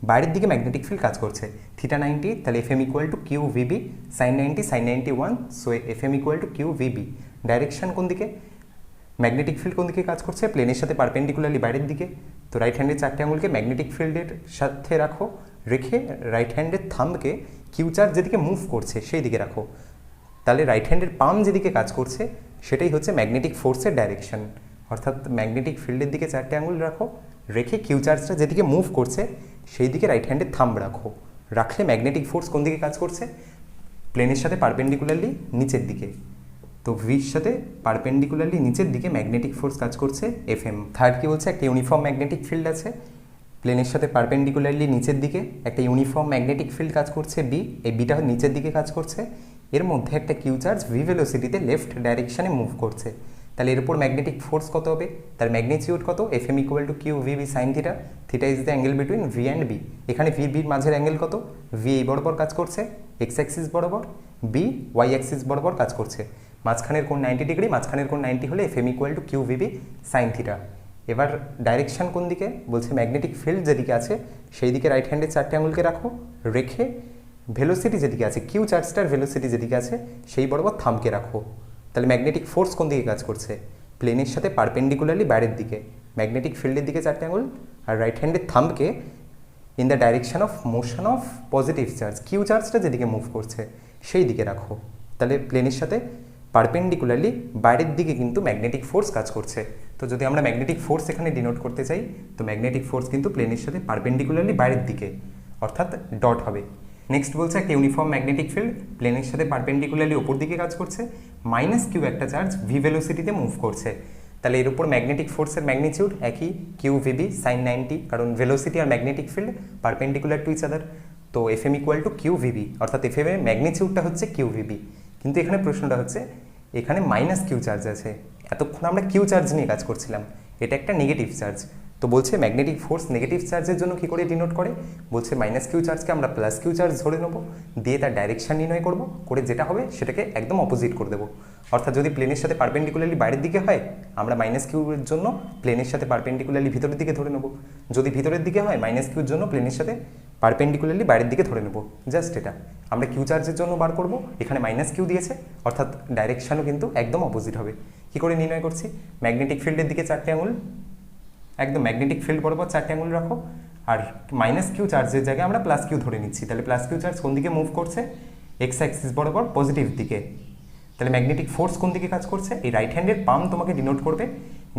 বাইরের দিকে ম্যাগনেটিক ফিল্ড কাজ করছে থিটা 90, তাহলে F M equal to Q VB sine 90 sine 91, so F M equal to Q VB. Direction কোন দিকে, ম্যাগনেটিক ফিল্ড কোন দিকে কাজ করছে, প্লেনের সাথে পারপেন্ডিকুলারলি বাইরের দিকে। তো রাইট হ্যান্ডের চারটে আঙুলকে ম্যাগনেটিক ফিল্ডের সাথে রাখো, রেখে রাইট হ্যান্ডের থাম্বকে কিউ চার্জ যেদিকে মুভ করছে সেই দিকে রাখো, তাহলে রাইট হ্যান্ডের পাম যেদিকে কাজ করছে সেটাই হচ্ছে ম্যাগনেটিক ফোর্সের ডাইরেকশন। অর্থাৎ ম্যাগনেটিক ফিল্ডের দিকে চারটে আঙুল রাখো, রেখে কিউ চার্জটা যেদিকে মুভ করছে সেই দিকে রাইট হ্যান্ডের থাম্ব রাখো, রাখলে ম্যাগনেটিক ফোর্স কোন দিকে কাজ করছে, প্লেনের সাথে পারপেন্ডিকুলারলি নিচের দিকে। তো ভির সাথে পারপেন্ডিকুলারলি নিচের দিকে ম্যাগনেটিক ফোর্স কাজ করছে এফ এম। থার্ড কি বলছে, একটা ইউনিফর্ম ম্যাগনেটিক ফিল্ড আছে প্লেনের সাথে পারপেন্ডিকুলারলি নিচের দিকে, একটা ইউনিফর্ম ম্যাগনেটিক ফিল্ড কাজ করছে বি, এই বিটা নিচের দিকে কাজ করছে, এর মধ্যে একটা কিউ চার্জ ভি ভেলোসিটিতে লেফট ডাইরেকশানে মুভ করছে। তাহলে এর উপর ম্যাগনেটিক ফোর্স কত হবে, তার ম্যাগনিটিউড কত, F M equal to Q V B sine theta. Theta is the angle between V and B. এখানে ভি বির মাঝের অ্যাঙ্গেল কত, ভি এই বরাবর কাজ করছে এক্স অ্যাক্সিস বরাবর, বি ওয়াই অ্যাক্সিস বরাবর কাজ করছে, মাঝখানের কোণ 90 ডিগ্রি, মাঝখানের কোণ 90 হলে F M equal to Q V B sine theta. এবার ডাইরেকশান কোন দিকে বলছে, ম্যাগনেটিক ফিল্ড যেদিকে আছে সেই দিকে রাইট হ্যান্ডের চারটে আঙুলকে রাখো, রেখে ভেলোসিটি যেদিকে আছে কিউ চার্জটার ভেলোসিটি যেদিকে আছে সেই বরাবর থামকে রাখো। তাহলে ম্যাগনেটিক ফোর্স কোন দিকে কাজ করছে, প্লেনের সাথে পারপেন্ডিকুলারলি বাইরের দিকে, ম্যাগনেটিক ফিল্ডের দিকে চারটে আঙুল আর রাইট হ্যান্ডের থাম্বকে in the direction of motion of positive charge, Q চার্জটা যেদিকে মুভ করছে সেই দিকে রাখো। তাহলে প্লেনের সাথে পারপেন্ডিকুলারলি বাইরের দিকে কিন্তু ম্যাগনেটিক ফোর্স কাজ করছে। তো যদি আমরা ম্যাগনেটিক ফোর্স এখানে ডিনোট করতে চাই, তো ম্যাগনেটিক ফোর্স কিন্তু প্লেনের সাথে পারপেন্ডিকুলারলি বাইরের দিকে, অর্থাৎ ডট হবে। নেক্সট বলছে একটা ইউনিফর্ম ম্যাগনেটিক ফিল্ড প্লেনের সাথে পারপেন্ডিকুলারলি ওপর দিকে কাজ করছে, মাইনাস কিউ একটা চার্জ ভি ভেলোসিটিতে মুভ করছে। তাহলে এর উপর ম্যাগনেটিক ফোর্সের ম্যাগনিটিউড একই কিউ ভিবি সাইন 90, কারণ ভেলোসিটি আর magnetic field perpendicular to each other. তো F M equal to Q V B, অর্থাৎ এফ এম এর ম্যাগনিটিউডটা হচ্ছে কিউ ভিবি। কিন্তু এখানে প্রশ্নটা হচ্ছে এখানে মাইনাস কিউ চার্জ আছে, এতক্ষণ আমরা কিউ চার্জ নিয়ে কাজ করছিলাম, এটা একটা নেগেটিভ চার্জ। তো বলছে ম্যাগনেটিক ফোর্স নেগেটিভ চার্জের জন্য কী করে ডিনোট করে, বলছে মাইনাস কিউ চার্জকে আমরা প্লাস কিউ চার্জ ধরে নেবো, দিয়ে তার ডাইরেকশন নির্ণয় করবো, করে যেটা হবে সেটাকে একদম অপোজিট করে দেবো। অর্থাৎ যদি প্লেনের সাথে পারপেন্ডিকুলারলি বাইরের দিকে হয় আমরা মাইনাস কিউর জন্য প্লেনের সাথে পারপেন্ডিকুলারলি ভিতরের দিকে ধরে নেবো, যদি ভিতরের দিকে হয় মাইনাস কিউর জন্য প্লেনের সাথে পারপেন্ডিকুলারলি বাইরের দিকে ধরে নেবো। জাস্ট এটা আমরা কিউ চার্জের জন্য বার করবো, এখানে মাইনাস কিউ দিয়েছে, অর্থাৎ ডাইরেকশানও কিন্তু একদম অপোজিট হবে। কী করে নির্ণয় করছি, ম্যাগনেটিক ফিল্ডের দিকে চারটে আঙুল, একদম ম্যাগনেটিক ফিল্ড বরাবর চারটে আঙুল রাখো, আর মাইনাস কিউ চার্জের জায়গায় আমরা প্লাস কিউ ধরে নিচ্ছি। তাহলে প্লাস কিউ চার্জ কোন দিকে মুভ করছে, এক্স অ্যাক্সিস বরাবর পজিটিভ দিকে। তাহলে ম্যাগনেটিক ফোর্স কোন দিকে কাজ করছে, এই রাইট হ্যান্ডের পাম তোমাকে ডিনোট করবে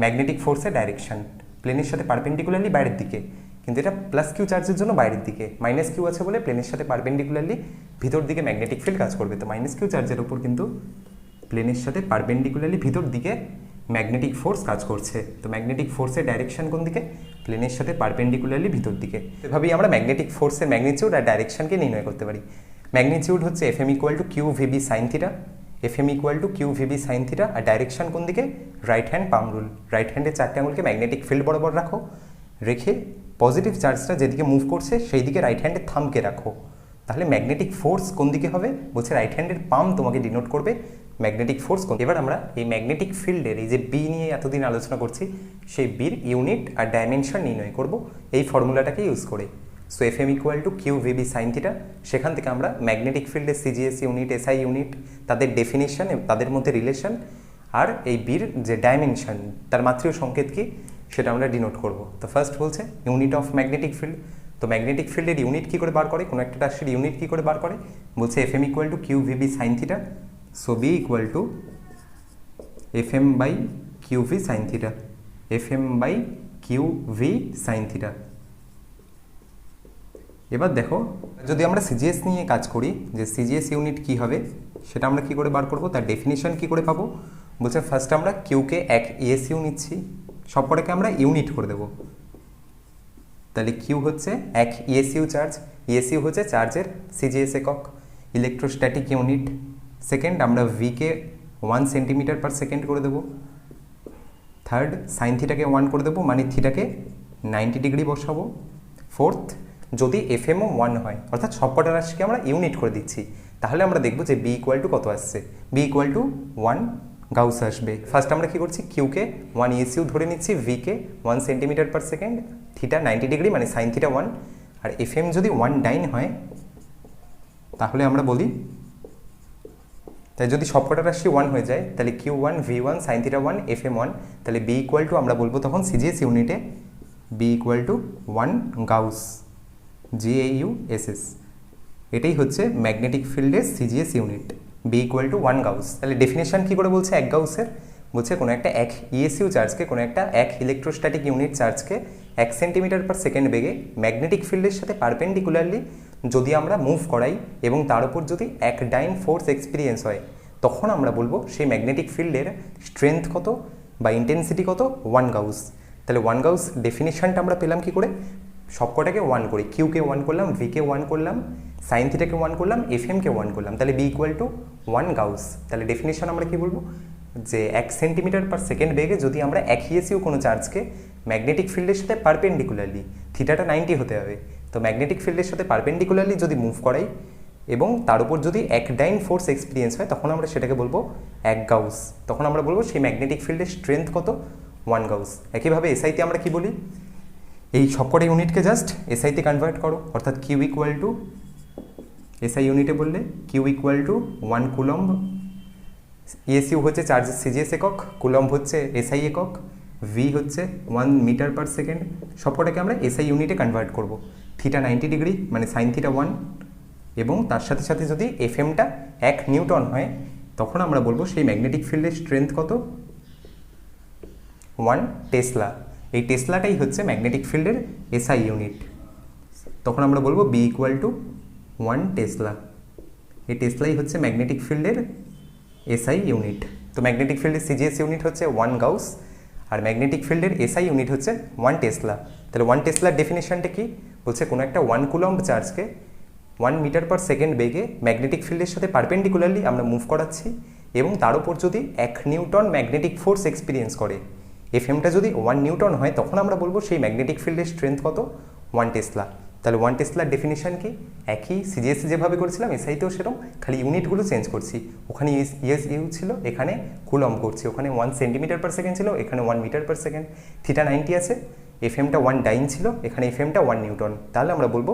ম্যাগনেটিক ফোর্সের ডাইরেকশন, প্লেনের সাথে পারপেন্ডিকুলারলি বাইরের দিকে, কিন্তু এটা প্লাস কিউ চার্জের জন্য বাইরের দিকে, মাইনাস কিউ আছে বলে প্লেনের সাথে পারপেন্ডিকুলারলি ভিতর দিকে ম্যাগনেটিক ফিল্ড কাজ করবে। তো মাইনাস কিউ চার্জের উপর কিন্তু প্লেনের সাথে পারপেন্ডিকুলারলি ভিতর দিকে ম্যাগনেটিক ফোর্স কাজ করছে। তো ম্যাগনেটিক ফোর্সের ডাইরেকশন কোন দিকে, প্লেনের সাথে পারপেন্ডিকুলারলি ভিতর দিকে। এভাবেই আমরা ম্যাগনেটিক ফোর্সের ম্যাগনিটিউড আর ডাইরেকশনকে নির্ণয় করতে পারি। ম্যাগনিটিউড হচ্ছে F M equal to Q VB sine theta, F M equal to Q VB sine theta, আর ডাইরেকশন কোন দিকে, right hand palm rule, right হ্যান্ডের চারটে আঙুলকে ম্যাগনেটিক ফিল্ড বরাবর রাখো, রেখে পজিটিভ চার্জটা যেদিকে মুভ করছে সেই দিকে রাইট হ্যান্ডের থামকে রাখো। তাহলে ম্যাগনেটিক ফোর্স কোন দিকে হবে, বলছে রাইট হ্যান্ডের পাম তোমাকে ডিনোট করবে ম্যাগনেটিক ফোর্স কোন। এবার আমরা এই ম্যাগনেটিক ফিল্ডের এই যে বি নিয়ে এতদিন আলোচনা করছি, সেই বির ইউনিট আর ডাইমেনশন নির্ণয় করব এই ফর্মুলাটাকে ইউজ করে। So F M equal to Q VB sine theta, সেখান থেকে আমরা ম্যাগনেটিক ফিল্ডের সিজিএস ইউনিট, এসআই ইউনিট, তাদের ডেফিনেশন, তাদের মধ্যে রিলেশন, আর এই বির যে ডাইমেনশন তার মাত্রিয় সংকেত কি সেটা আমরা ডিনোট করব। তো ফার্স্ট বলছে ইউনিট অফ ম্যাগনেটিক ফিল্ড। তো ম্যাগনেটিক ফিল্ডের ইউনিট কী করে বার করে, কোনো একটা রাশির ইউনিট কী করে বার করে, বলছে F M equal to Q VB sine theta, so B equal to F M by Q V sine theta, F M by Q V sine theta. এবার দেখো যদি আমরা সিজিএস নিয়ে কাজ করি, যে সিজিএস ইউনিট কী হবে সেটা আমরা কী করে বার করব, তার ডেফিনেশন কী করে পাবো, বলছে ফার্স্ট আমরা কিউকে এক ইএসইউ নিচ্ছি, সবকটাকে আমরা ইউনিট করে দেবো। তাহলে কিউ হচ্ছে এক ইএসইউ চার্জ, ইএসইউ হচ্ছে চার্জের সিজিএস একক, ইলেকট্রোস্ট্যাটিক ইউনিট। সেকেন্ড আমরা ভিকে 1 সেন্টিমিটার পার সেকেন্ড করে দেবো। থার্ড সাইন থিটাকে 1 করে দেবো, মানে থিটাকে 90 ডিগ্রি বসাবো। ফোর্থ যদি এফএমও 1 হয়, অর্থাৎ সবকটা রাশিকে আমরা ইউনিট করে দিচ্ছি, তাহলে আমরা দেখব যে বি ইকুয়াল টু কত আসছে। বি ইকুয়াল টু 1 গাউস আসবে। ফার্স্ট আমরা কি করছি, কিউকে 1 ইএসইউ ধরে নিচ্ছি, V K 1 centimetre per second, theta 90 degree মানে সাইন থিটা 1, আর এফএম যদি 1 ডাইন হয় তাহলে আমরা বলি, তাই যদি সবকটা রাশি 1 হয়ে যায় তাহলে Q1 V1 sine theta 1 FM 1, তাহলে বি ইকুয়াল টু আমরা বলবো তখন সিজিএস ইউনিটে B equal to 1 gauss GAUSS। এটাই হচ্ছে ম্যাগনেটিক ফিল্ডের CGS unit, B equal to 1 gauss. তাহলে ডেফিনেশন কী করে বলছে 1 গাউসের, বলছে কোনো একটা 1 ইএসইউ চার্জকে, কোনো একটা 1 ইলেকট্রোস্ট্যাটিক ইউনিট চার্জকে 1 সেন্টিমিটার পার সেকেন্ড বেগে ম্যাগনেটিক ফিল্ডের সাথে পারপেন্ডিকুলারলি যদি আমরা মুভ করাই এবং তার উপর যদি এক ডাইন ফোর্স এক্সপিরিয়েন্স হয়, তখন আমরা বলবো সেই ম্যাগনেটিক ফিল্ডের স্ট্রেংথ কত বা ইন্টেন্সিটি কত, 1 গাউস। তাহলে 1 গাউস ডেফিনেশনটা আমরা পেলাম কি করে, সবকটাকে 1 করি, কিউকে 1 করলাম, ভিকে 1 করলাম, সাইন থিটাকে 1 করলাম, এফএমকে 1 করলাম, তাহলে বি ইকুয়াল টু 1 গাউস। তাহলে ডেফিনেশন আমরা কি বলবো, যে 1 সেন্টিমিটার পার সেকেন্ড বেগে যদি আমরা এক ইএসইউ কোনো চার্জকে ম্যাগনেটিক ফিল্ডের সাথে পারপেন্ডিকুলারলি, থিটাটা 90 হতে হবে, তো ম্যাগনেটিক ফিল্ডের সাথে পারপেন্ডিকুলারলি যদি মুভ করাই এবং তার উপর যদি এক ডাইন ফোর্স এক্সপিরিয়েন্স হয়, তখন আমরা সেটাকে বলবো 1 গাউস। তখন আমরা বলবো সেই ম্যাগনেটিক ফিল্ডের স্ট্রেংথ কত, 1 গাউস। একইভাবে এসআইতে আমরা কি বলি, এই সবকটা ইউনিটকে জাস্ট এসআইতে কনভার্ট করো, অর্থাৎ কিউ ইকুয়াল টু এসআই ইউনিটে বললে Q equal to 1 coulomb, ESU হচ্ছে চার্জ সিজিএস একক, কুলম্ব হচ্ছে এসআই একক, ভি হচ্ছে 1 মিটার পার সেকেন্ড, সবকটাকে আমরা এসআই ইউনিটে কনভার্ট করব। থিটা 90 ডিগ্রি মানে সাইন থিটা 1, এবং তার সাথে সাথে যদি এফএমটা 1 নিউটন হয়, তখন আমরা বলবো সেই ম্যাগনেটিক ফিল্ডের স্ট্রেংথ কত, 1 টেসলা। এই টেসলাটাই হচ্ছে ম্যাগনেটিক ফিল্ডের এসআই ইউনিট। তখন আমরা বলবো বি ইকুয়াল টু 1 টেসলা। এই টেসলাই হচ্ছে ম্যাগনেটিক ফিল্ডের এসআই ইউনিট। তো ম্যাগনেটিক ফিল্ডের সিজিএস ইউনিট হচ্ছে 1 গাউস, আর ম্যাগনেটিক ফিল্ডের এসআই ইউনিট হচ্ছে 1 টেসলা। তাহলে 1 টেসলার ডেফিনেশনটা কি, বলছে কোনো একটা 1 কুলম্ব চার্জকে 1 মিটার পার সেকেন্ড বেগে ম্যাগনেটিক ফিল্ডের সাথে পারপেন্ডিকুলারলি আমরা মুভ করাচ্ছি এবং তার উপর যদি 1 নিউটন ম্যাগনেটিক ফোর্স এক্সপিরিয়েন্স করে, এফএমটা যদি 1 নিউটন হয়, তখন আমরা বলবো সেই ম্যাগনেটিক ফিল্ডের স্ট্রেংথ কত, 1 টেসলা। তাহলে 1 টেসলার ডেফিনেশন কি, একই সিজিএসে যেভাবে করেছিলাম এসআইতেও সেরকম, খালি ইউনিটগুলো চেঞ্জ করছি, ওখানে ইউ ছিল, এখানে কুলম্ব করছি, ওখানে 1 সেন্টিমিটার পার সেকেন্ড ছিল, এখানে 1 মিটার পার সেকেন্ড, থিটা 90 আছে, এফএমটা 1 ডাইন ছিল, এখানে এফএমটা 1 নিউটন, তাহলে আমরা বলবো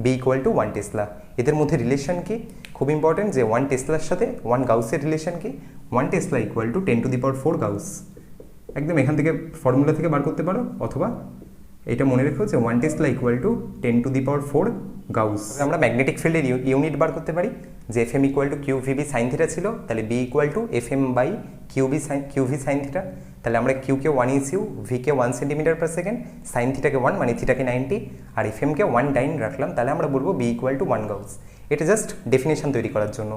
বি ইকুয়াল টু 1 টেসলা। এদের মধ্যে রিলেশন কি, খুব ইম্পর্টেন্ট, যে 1 টেসলার সাথে 1 গাউসের রিলেশন কি, 1 টেসলা ইকুয়াল টু 10⁴ গাউস। একদম এখান থেকে ফর্মুলা থেকে বার করতে পারো, অথবা এটা মনে রেখো যে 1 টেসলা ইকুয়াল টু 10⁴ গাউস। আমরা ম্যাগনেটিক ফিল্ডের ইউনিট বার করতে পারি, যে FM equal to Q V B sine theta ছিল, তাহলে B equal to FM by Q V sine theta. তাহলে আমরা কিউকে 1 ইএসইউ, ভিকে 1 সেন্টিমিটার পার সেকেন্ড, সাইন থিটাকে 1 মানে থিটাকে 90, আর এফএমকে 1 ডাইন রাখলাম, তাহলে আমরা বলবো বি ইকুয়াল টু 1 গাউস। এটা জাস্ট ডেফিনেশন তৈরি করার জন্য।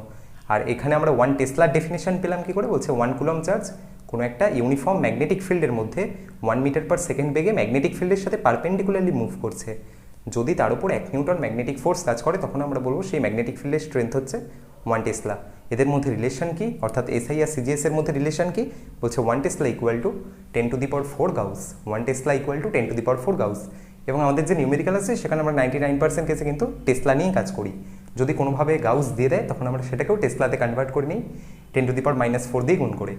আর এখানে আমরা 1 টেসলার ডেফিনেশন পেলাম কি করে, বলছে 1 কুলম্ব চার্জ কোনো একটা ইউনিফর্ম ম্যাগনেটিক ফিল্ডের মধ্যে 1 মিটার পার সেকেন্ড বেগে ম্যাগনেটিক ফিল্ডের সাথে পারপেন্ডিকুলারলি মুভ করছে, যদি তার উপর 1 নিউটন ম্যাগনেটিক ফোর্স কাজ করে, তখন আমরা বলবো সেই ম্যাগনেটিক ফিল্ডের স্ট্রেংথ হচ্ছে 1 টেসলা। এদের মধ্যে রিলেশন কি, অর্থাৎ এসআই আর সিজিএস এর মধ্যে রিলেশন কি, বলছে 1 tesla equal to 10⁴ gauss, 1 tesla equal to 10⁴ gauss. এবং আমাদের যে নিউমেরিক্যাল আছে সেখানে আমরা 99% কেসে কিন্তু টেসলা নিয়েই কাজ করি। যদি কোনোভাবে গাউস দিয়ে দেয়, তখন আমরা সেটাকেও টেসলাতে কনভার্ট করে নিই 10⁻⁴ দিয়ে গুণ করে।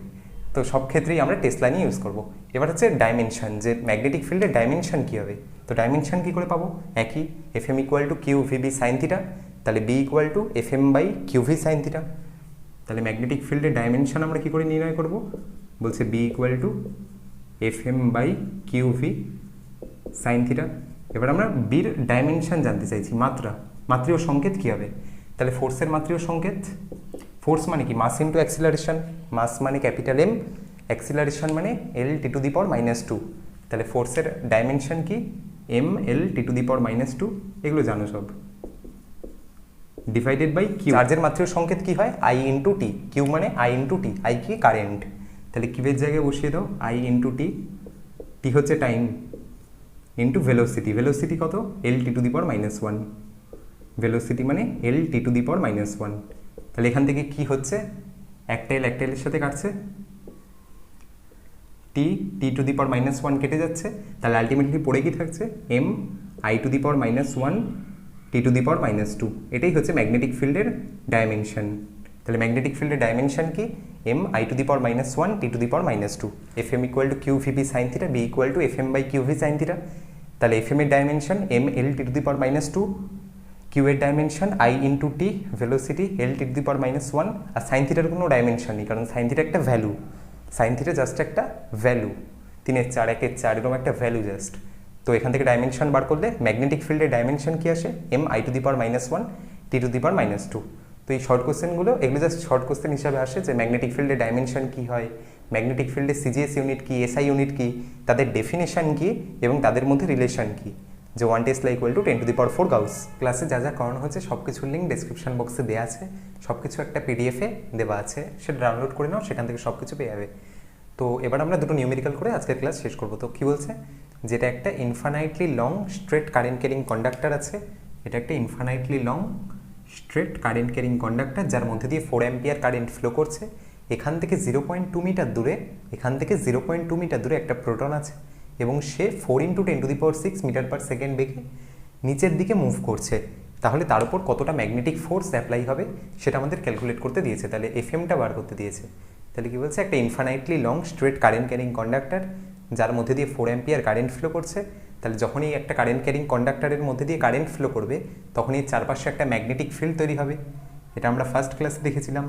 তো সব ক্ষেত্রেই আমরা টেসলা নিয়ে ইউজ করবো। এবার হচ্ছে ডাইমেনশন, যে ম্যাগনেটিক ফিল্ডের ডাইমেনশন কী হবে। তো ডাইমেনশন কী করে পাবো, একই FM equal to Q V B sine theta, তাহলে B equal to FM by Q V sine theta. তাহলে ম্যাগনেটিক ফিল্ডের ডাইমেনশন আমরা কী করে নির্ণয় করব, বলছে B equal to FM by Q V sine theta. এবার আমরা বির ডাইমেনশন জানতে চাইছি, মাত্রীয় সংকেত কী হবে। তাহলে ফোর্সের মাত্রীয় সংকেত, ফোর্স মানে কি, মাস ইন্টু অ্যাক্সিলারেশন, মাস মানে ক্যাপিটাল এম, অ্যাক্সিলারেশন মানে L⁻²। তাহলে ফোর্সের ডাইমেনশন কি, mL⁻², এগুলো জানো সব, ডিভাইডেড বাই কিউ। চার্জের মাত্রীয় সংকেত কি হয়, I ইন্টু টি, কিউ মানে I ইন্টু টি, আই কি কারেন্ট, তাহলে কিউবের জায়গায় বসিয়ে দাও I ইন্টু টি, টি হচ্ছে টাইম, ইন্টু ভেলোসিটি, ভেলোসিটি কত, L⁻⁻1, ভেলোসিটি মানে L⁻⁻1। তাহলে এখান থেকে কি হচ্ছে, একটা এলের সাথে কাটছে, T⁻⁻1 কেটে যাচ্ছে, তাহলে আলটিমেটলি পড়ে কি থাকছে, M I⁻⁻1 T to the power -2, এটাই হচ্ছে ম্যাগনেটিক ফিল্ডের ডাইমেনশন। তাহলে ম্যাগনেটিক ফিল্ডের ডাইমেনশন কি? M I to the power -1 T to the power -2, F M equal to Q V P sine theta, B equal to F M by Q V sine theta. তাহলে F M এর dimension M L T to the power -2, Q এর dimension I into T, velocity L T to the power -1, আর sine থিটার কোনো dimension নেই, কারণ sine theta একটা value, sine theta just একটা ভ্যালু, 3/4 1/4 এরকম একটা ভ্যালু জাস্ট। তো এখান থেকে ডাইমেনশন বার করলে ম্যাগনেটিক ফিল্ডের ডাইমেনশন কি আসে? M I to the power -1 T to the power -2। তো এই শর্ট কোশ্চেনগুলো, এগুলো জাস্ট শর্ট কোশ্চেন হিসাবে আসে যে ম্যাগনেটিক ফিল্ডের ডাইমেনশন কী হয়, ম্যাগনেটিক ফিল্ডের সিজিএস ইউনিট কি, এসআই ইউনিট কি, তাদের ডেফিনেশন কি এবং তাদের মধ্যে রিলেশন কি, যে 1 টেসলা ইকুয়াল টু 10⁴ গাউস। ক্লাসে যা যা করানো হচ্ছে সব কিছুর লিঙ্ক ডেসক্রিপশন বক্সে দেওয়া আছে, সব কিছু একটা পিডিএফে দেওয়া আছে, সেটা ডাউনলোড করে নাও, সেখান থেকে সব কিছু পেয়ে যাবে। তো এবার আমরা দুটো নিউমেরিক্যাল করে আজকের ক্লাস শেষ করবো। তো কী বলছে? যেটা একটা infinitely long straight current carrying conductor আছে, এটা একটা infinitely long straight current carrying conductor যার মধ্যে দিয়ে 4 অ্যাম্পিয়ার কারেন্ট ফ্লো করছে। এখান থেকে 0.2 মিটার দূরে, এখান থেকে 0.2 মিটার দূরে একটা প্রোটন আছে এবং সে 4 × 10⁶ মিটার পার সেকেন্ড বেগে নিচের দিকে মুভ করছে। তাহলে তার উপর কতটা ম্যাগনেটিক ফোর্স অ্যাপ্লাই হবে সেটা আমাদের ক্যালকুলেট করতে দিয়েছে, তাহলে এফএমটা বার করতে দিয়েছে। তাহলে কী বলছে? একটা infinitely long straight current carrying conductor যার মধ্যে দিয়ে 4 অ্যাম্পিয়ার কারেন্ট ফ্লো করছে। তাহলে যখনই একটা কারেন্ট ক্যারিং কন্ডাক্টরের মধ্যে দিয়ে কারেন্ট ফ্লো করবে তখনই চারপাশে একটা ম্যাগনেটিক ফিল্ড তৈরি হবে। এটা আমরা ফার্স্ট ক্লাসে দেখেছিলাম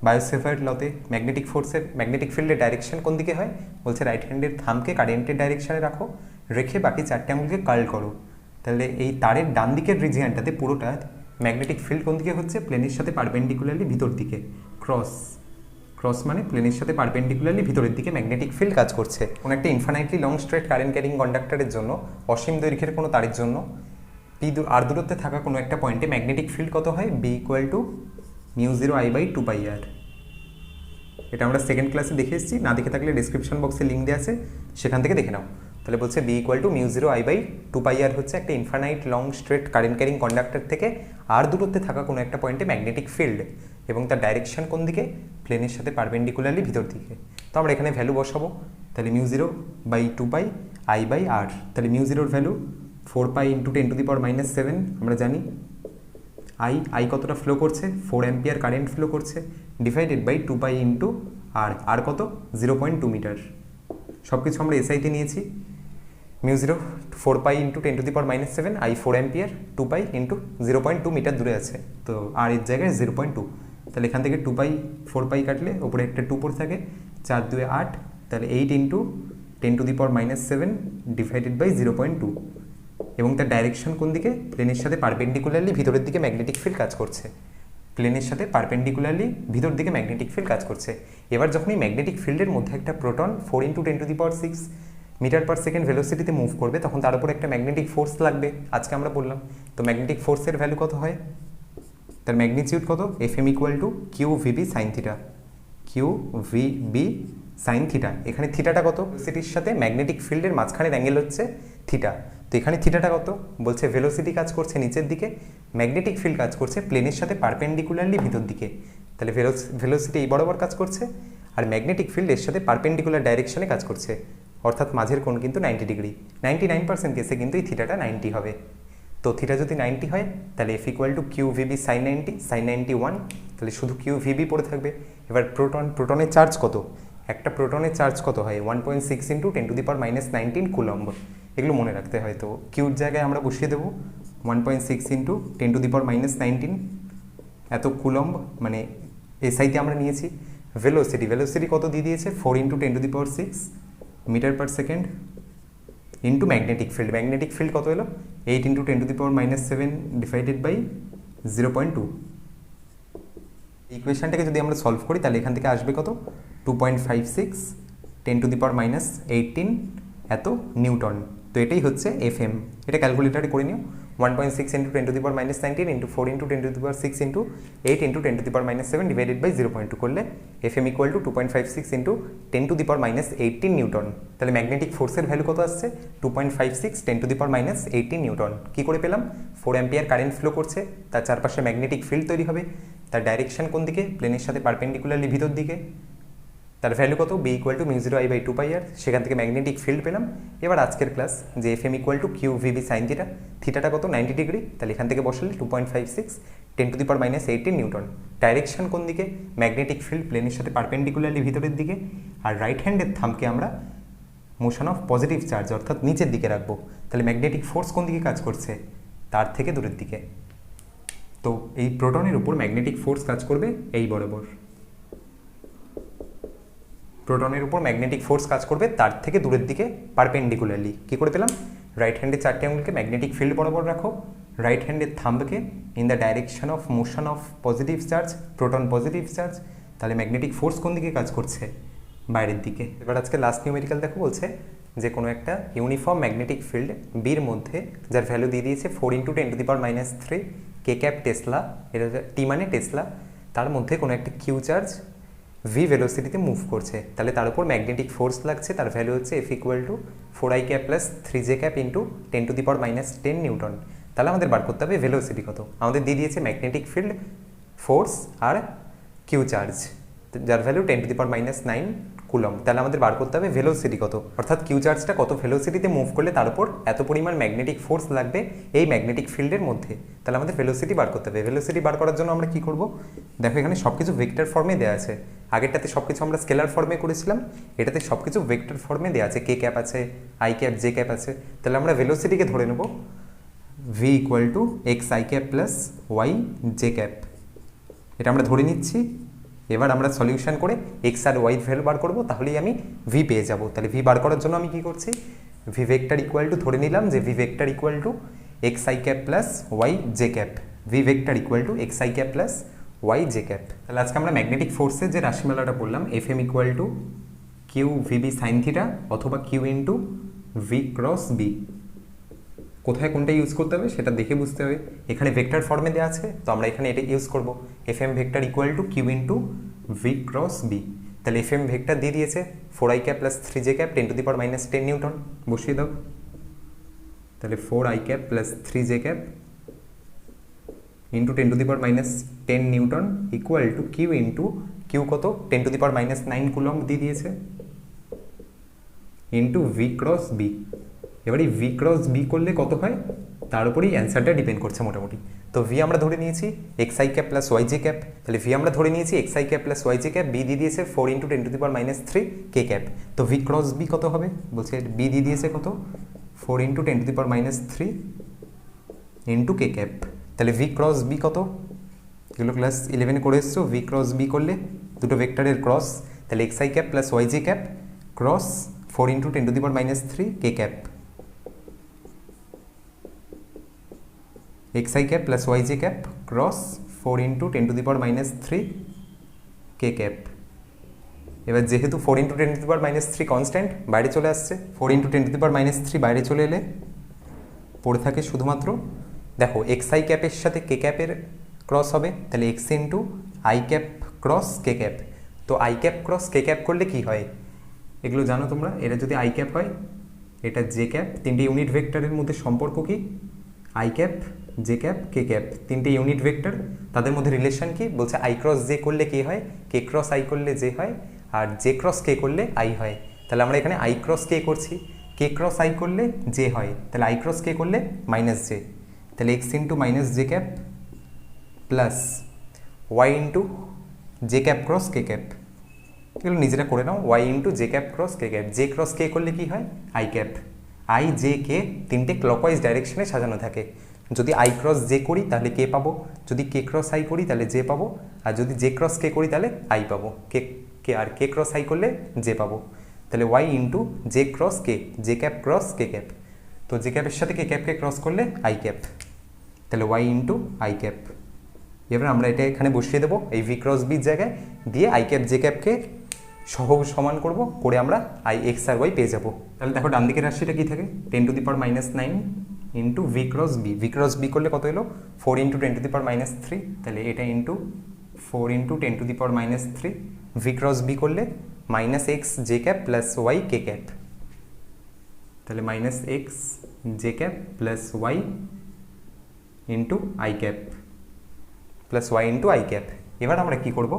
বায়োসেভার্ট লতে। ম্যাগনেটিক ফিল্ডের ডাইরেকশন কোন দিকে হয়? বলছে রাইট হ্যান্ডের থামকে কারেন্টের ডাইরেকশানে রাখো, রেখে বাকি 4টে আঙুলকে কার্ল করো। তাহলে এই তারের ডান দিকের রিজিয়ানটাতে পুরোটা ম্যাগনেটিক ফিল্ড কোন দিকে হচ্ছে? প্লেনের সাথে পারপেন্ডিকুলারলি ভিতর দিকে, ক্রস মানে প্লেনের সাথে পারপেন্ডিকুলারলি ভিতরের দিকে ম্যাগনেটিক ফিল্ড কাজ করছে। কোনো একটা infinitely long straight current carrying কন্ডাক্টরের জন্য, অসীম দৈর্ঘ্যের কোনো তারের জন্য পি আর দূরত্বে থাকা কোনো একটা পয়েন্টে ম্যাগনেটিক ফিল্ড কত হয়? B equal to μ0I/2πr। এটা আমরা সেকেন্ড ক্লাসে দেখে এসেছি, না দেখে থাকলে ডিসক্রিপশন বক্সে লিঙ্ক দেওয়া আছে, সেখান থেকে দেখে নাও। তাহলে বলছে বি ইকুয়াল টু μ0I/2πr হচ্ছে একটা infinite long straight current carrying conductor থেকে আর দূরত্বে থাকা কোনো একটা পয়েন্টে ম্যাগনেটিক ফিল্ড, এবং তার ডাইরেকশন কোন দিকে? প্লেনের সাথে পারপেন্ডিকুলারলি ভিতর দিকে। তো আমরা এখানে ভ্যালু বসাবো। তাহলে μ0/2π I/r। তাহলে μ0-র ভ্যালু 4π × 10⁻⁷ আমরা জানি। আই কতটা ফ্লো করছে? 4 অ্যাম্পিয়ার কারেন্ট ফ্লো করছে, ডিভাইডেড বাই 2π × আর কত? 0.2 মিটার। সব কিছু আমরা এসআইতে নিয়েছি। μ0 4π × 10⁻⁷, আই 4 অ্যাম্পিয়ার, 2π × 0.2 মিটার দূরে আছে, তো আর এর জায়গায় 0.2। তাহলে এখান থেকে 2π 4π কাটলে ওপরে একটা 2 পড়ে থাকে, 4 × 2 = 8, তাহলে 8 × 10⁻⁷ ডিভাইডেড বাই 0.2। এবং তার ডাইরেকশন কোন দিকে? প্লেনের সাথে পারপেন্ডিকুলারলি ভিতরের দিকে ম্যাগনেটিক ফিল্ড কাজ করছে, প্লেনের সাথে পারপেন্ডিকুলারলি ভিতর দিকে ম্যাগনেটিক ফিল্ড কাজ করছে। এবার যখন এই ম্যাগনেটিক ফিল্ডের মধ্যে একটা প্রোটন 4 × 10⁶ মিটার পার সেকেন্ড ভেলোসিটিতে মুভ করবে, তখন তার উপর একটা ম্যাগনেটিক ফোর্স লাগবে, আজকে আমরা বললাম। তো ম্যাগনেটিক ফোর্সের ভ্যালু কত হয়? তার ম্যাগনিটিউড কত? FM equal to Q VB sine theta, Q VB sine theta. এখানে থিটাটা কত? ভেলোসিটির সাথে ম্যাগনেটিক ফিল্ডের মাঝখানের অ্যাঙ্গেল হচ্ছে থিটা। তো এখানে থিটাটা কত? বলছে ভেলোসিটি কাজ করছে নিচের দিকে, ম্যাগনেটিক ফিল্ড কাজ করছে প্লেনের সাথে পারপেন্ডিকুলারলি ভিতর দিকে। তাহলে ভেলোসিটি এই বরাবর কাজ করছে, আর ম্যাগনেটিক ফিল্ড এর সাথে পারপেন্ডিকুলার ডাইরেকশনে কাজ করছে, অর্থাৎ মাঝের কোণ কিন্তু 90 ডিগ্রি। 99% কেসে কিন্তু এই থিটাটা 90 হবে। তো থিটা যদি 90 হয় তাহলে F equal to Q VB sine 90, sine 91, তাহলে শুধু কিউ ভিবি পড়ে থাকবে। এবার প্রোটনের চার্জ কত? একটা প্রোটনের চার্জ কত হয়? 1.6 × 10⁻⁹ কুলম্ব। এগুলো মনে রাখতে হয়। তো কিউর জায়গায় আমরা বসিয়ে দেবো 1.6 × 10⁻⁹ এত কুলম্ব, মানে এসআইতে আমরা নিয়েছি। ভেলোসিটি কত দিয়ে দিয়েছে? 4 × 10⁶ metre per second into magnetic field কত এলো? 8 × 10⁻⁷ ডিভাইডেড বাই 0.2। ইকুয়েশনটাকে যদি আমরা সলভ করি তাহলে এখান থেকে আসবে কত? 2.56 10⁻⁸ এত নিউটন। তো এটাই হচ্ছে এফএম। এটা ক্যালকুলেটারে করে নিও। 1.6 × 10⁻⁹ ইন্টু 4 × 10⁶ ইন্টু 8 × 10⁻⁷ ডিভাইডেড বাই 0.2 করলে এফএম ইকুয়াল টু 2.56 × 10⁻⁸ নিউটন। তাহলে ম্যাগনেটিক ফোর্সের ভ্যালু কত আসছে? 2.56 10⁻⁸ নিউটন। কী করে পেলাম? 4 অ্যাম্পিয়ার কারেন্ট ফ্লো করছে, তার চারপাশে ম্যাগনেটিক ফিল্ড তৈরি হবে, তার ডাইরেকশন কোন দিকে? প্লেনের সাথে পারপেন্ডিকুলারলি ভিতর দিকে। তার ভ্যালু কত, বি ইকুয়াল টু μ0I/2πr, সেখান থেকে ম্যাগনেটিক ফিল্ড পেলাম। এবার আজকের ক্লাস যে F M equal to Q VB sine theta, থিটাটা কত 90 ডিগ্রি, তাহলে এখান থেকে বসালে 2.56 10⁻⁸ নিউটন। ডাইরেকশন কোন দিকে, ম্যাগনেটিক ফিল্ড প্লেনের সাথে পারপেন্ডিকুলারলি ভিতরের দিকে, আর রাইট হ্যান্ডের থামকে আমরা মোশন অফ পজিটিভ চার্জ অর্থাৎ নিচের দিকে রাখবো। তাহলে ম্যাগনেটিক ফোর্স কোন দিকে কাজ করছে, তার থেকে দূরের দিকে। তো এই প্রোটনের উপর ম্যাগনেটিক ফোর্স কাজ করবে এই বরাবর, প্রোটনের উপর ম্যাগনেটিক ফোর্স কাজ করবে তার থেকে দূরের দিকে পারপেন্ডিকুলারলি। কী করে পেলাম, রাইট হ্যান্ডের চারটে আঙুলকে ম্যাগনেটিক ফিল্ড বরাবর রাখো, রাইট হ্যান্ডের থাম্বকে in the direction of motion of positive charge, proton positive charge. তাহলে ম্যাগনেটিক ফোর্স কোন দিকে কাজ করছে, বাইরের দিকে। এবার আজকে লাস্ট নিউমেরিক্যাল দেখো, বলছে যে কোনো একটা ইউনিফর্ম ম্যাগনেটিক ফিল্ড বির মধ্যে, যার ভ্যালু দিয়ে দিয়েছে 4 × 10⁻³ কে ক্যাপ টেসলা, এটা হচ্ছে টি মানে টেসলা, তার মধ্যে কোনো একটা কিউ চার্জ ভি ভেলোসিটিতে মুভ করছে। তাহলে তার উপর ম্যাগনেটিক ফোর্স লাগছে, তার ভ্যালু হচ্ছে F equal two 4i cap plus 3j cap into 10⁻⁻10 Newton. তাহলে আমাদের বার করতে হবে ভেলোসিটি কত। আমাদের দিয়ে দিয়েছে ম্যাগনেটিক ফিল্ড, ফোর্স আর কিউ চার্জ, যার ভ্যালু 10⁻⁹ কুলম। তাহলে আমাদের বার করতে হবে ভেলোসিটি কত, অর্থাৎ কিউ চার্জটা কত ভেলোসিটিতে মুভ করলে তার উপর এত পরিমাণ ম্যাগনেটিক ফোর্স লাগবে এই ম্যাগনেটিক ফিল্ডের মধ্যে। তাহলে আমাদের ভেলোসিটি বার করতে হবে। ভেলোসিটি বার করার জন্য আমরা কি করব, দেখো এখানে সব কিছু ভেক্টর ফর্মে দেওয়া আছে। আগেরটাতে সব কিছু আমরা স্কেলার ফর্মে করেছিলাম, এটাতে সব কিছু ভেক্টর ফর্মে দেওয়া আছে। কে ক্যাপ আছে, আই ক্যাপ, জে ক্যাপ আছে। তাহলে আমরা ভেলোসিটিকে ধরে নেব V equal to X I cap plus Y J cap, এটা আমরা ধরে নিচ্ছি। এবার আমরা সলিউশন করে এক্স আর ওয়াই ভ্যালু বার করবো, তাহলেই আমি ভি পেয়ে যাব। তাহলে ভি বার করার জন্য আমি কি করছি, ভি ভেক্টর ইকুয়াল টু ধরে নিলাম যে V vector equal to X I cap plus Y J cap, V vector equal to X I cap plus Y J cap. তাহলে আজকে আমরা ম্যাগনেটিক ফোর্সের যে রাশিমালাটা পড়লাম, F M equal to Q VB sine theta অথবা Q into V cross B. কোথায় কোনটা ইউজ করতে হবে সেটা দেখে বুঝতে হবে। এখানে ভেক্টর ফর্মে দেওয়া আছে, তো আমরা এখানে এটা ইউজ করব, F M vector equal to Q into V cross B. তাহলে এফ এম ভেক্টর দিয়ে দিয়েছে 4i cap plus 3j cap 10⁻⁻10 Newton, বসিয়ে দাও। তাহলে 4i cap plus 3j cap into 10⁻⁻10 newton equal to Q into Q কত 10⁻⁹ coulomb দিয়ে দিয়েছে into V cross B. এবার এই ভি ক্রস বি করলে কত হয় তার উপরেই অ্যান্সারটা ডিপেন্ড করছে মোটামুটি। তো ভি আমরা ধরে নিয়েছি X I cap plus Y J cap, তাহলে ভি আমরা ধরে নিয়েছি X I cap plus Y J cap, B দিয়ে দিয়েছে 4 × 10⁻³ কে ক্যাপ। তো ভি ক্রস বি কত হবে, বলছে বি দিয়ে দিয়েছে কত 4 × 10⁻³ ইন্টু কে ক্যাপ। তাহলে ভি ক্রস বি কত, এগুলো ক্লাস 11 করে এসছো। ভি ক্রস বি করলে দুটো ভেক্টরের ক্রস, তাহলে X I cap plus Y J cap cross 4 × 10⁻³ K cap, X I cap plus Y J cap cross 4 × 10⁻³ K cap. এবার যেহেতু 4 × 10⁻³ কনস্ট্যান্ট বাইরে চলে আসছে, 4 × 10⁻³ বাইরে চলে এলে পড়ে থাকে শুধুমাত্র, দেখো এক্স আই ক্যাপের সাথে কে ক্যাপের ক্রস হবে, তাহলে X into I cap cross K cap. তো I cap cross K cap করলে কি হয় এগুলো জানো তোমরা। এটা যদি আই ক্যাপ হয়, এটা জে ক্যাপ, তিনটে ইউনিট ভেক্টরের মধ্যে সম্পর্ক কি, I cap J cap K cap, তিনটে ইউনিট ভেক্টর, তাদের মধ্যে রিলেশন কি, বলছে আই ক্রস জে করলে কে হয়, কে ক্রস আই করলে জে হয়, আর জে ক্রস কে করলে আই হয়। তাহলে আমরা এখানে আই ক্রস কে করছি, কে ক্রস আই করলে জে হয়, তাহলে আই ক্রস কে করলে মাইনাস জে, তাহলে X into minus J cap plus Y into J cap cross K cap. এগুলো নিজেরা করে নাও, Y into J cap cross K cap. J cross K করলে কি হয়, I cap, I J K তিনটে ক্লকওয়াইজ ডাইরেকশনে সাজানো থাকে। যদি আই ক্রস জে করি তাহলে কে পাবো, যদি কে ক্রস আই করি তাহলে জে পাবো, আর যদি জে ক্রস কে করি তাহলে আই পাবো, কে আর কে ক্রস আই করলে জে পাবো। তাহলে Y into J cross K, J cap cross K cap. তো জে ক্যাপের সাথে কে ক্যাপকে ক্রস করলে আই ক্যাপ, তাহলে ওয়াই ইন্টু আই ক্যাপ। এবার আমরা এটা এখানে বসিয়ে দেবো এই ভি ক্রস বির জায়গায়, দিয়ে আই ক্যাপ জে ক্যাপকে সমান করব, করে আমরা আই এক্স আর ওয়াই পেয়ে যাবো। তাহলে দেখো ডান দিকের রাশিটা কি থাকে, 10⁻⁹ into V cross B. V cross B করলে কত এলো 4 × 10⁻³ তাহলে এটা ইন্টু 4 × 10⁻³ ভি ক্রস বি করলে minus X J cap plus Y K cap, তাহলে minus X J cap plus Y into I cap plus Y into I cap. এবার আমরা কি করব,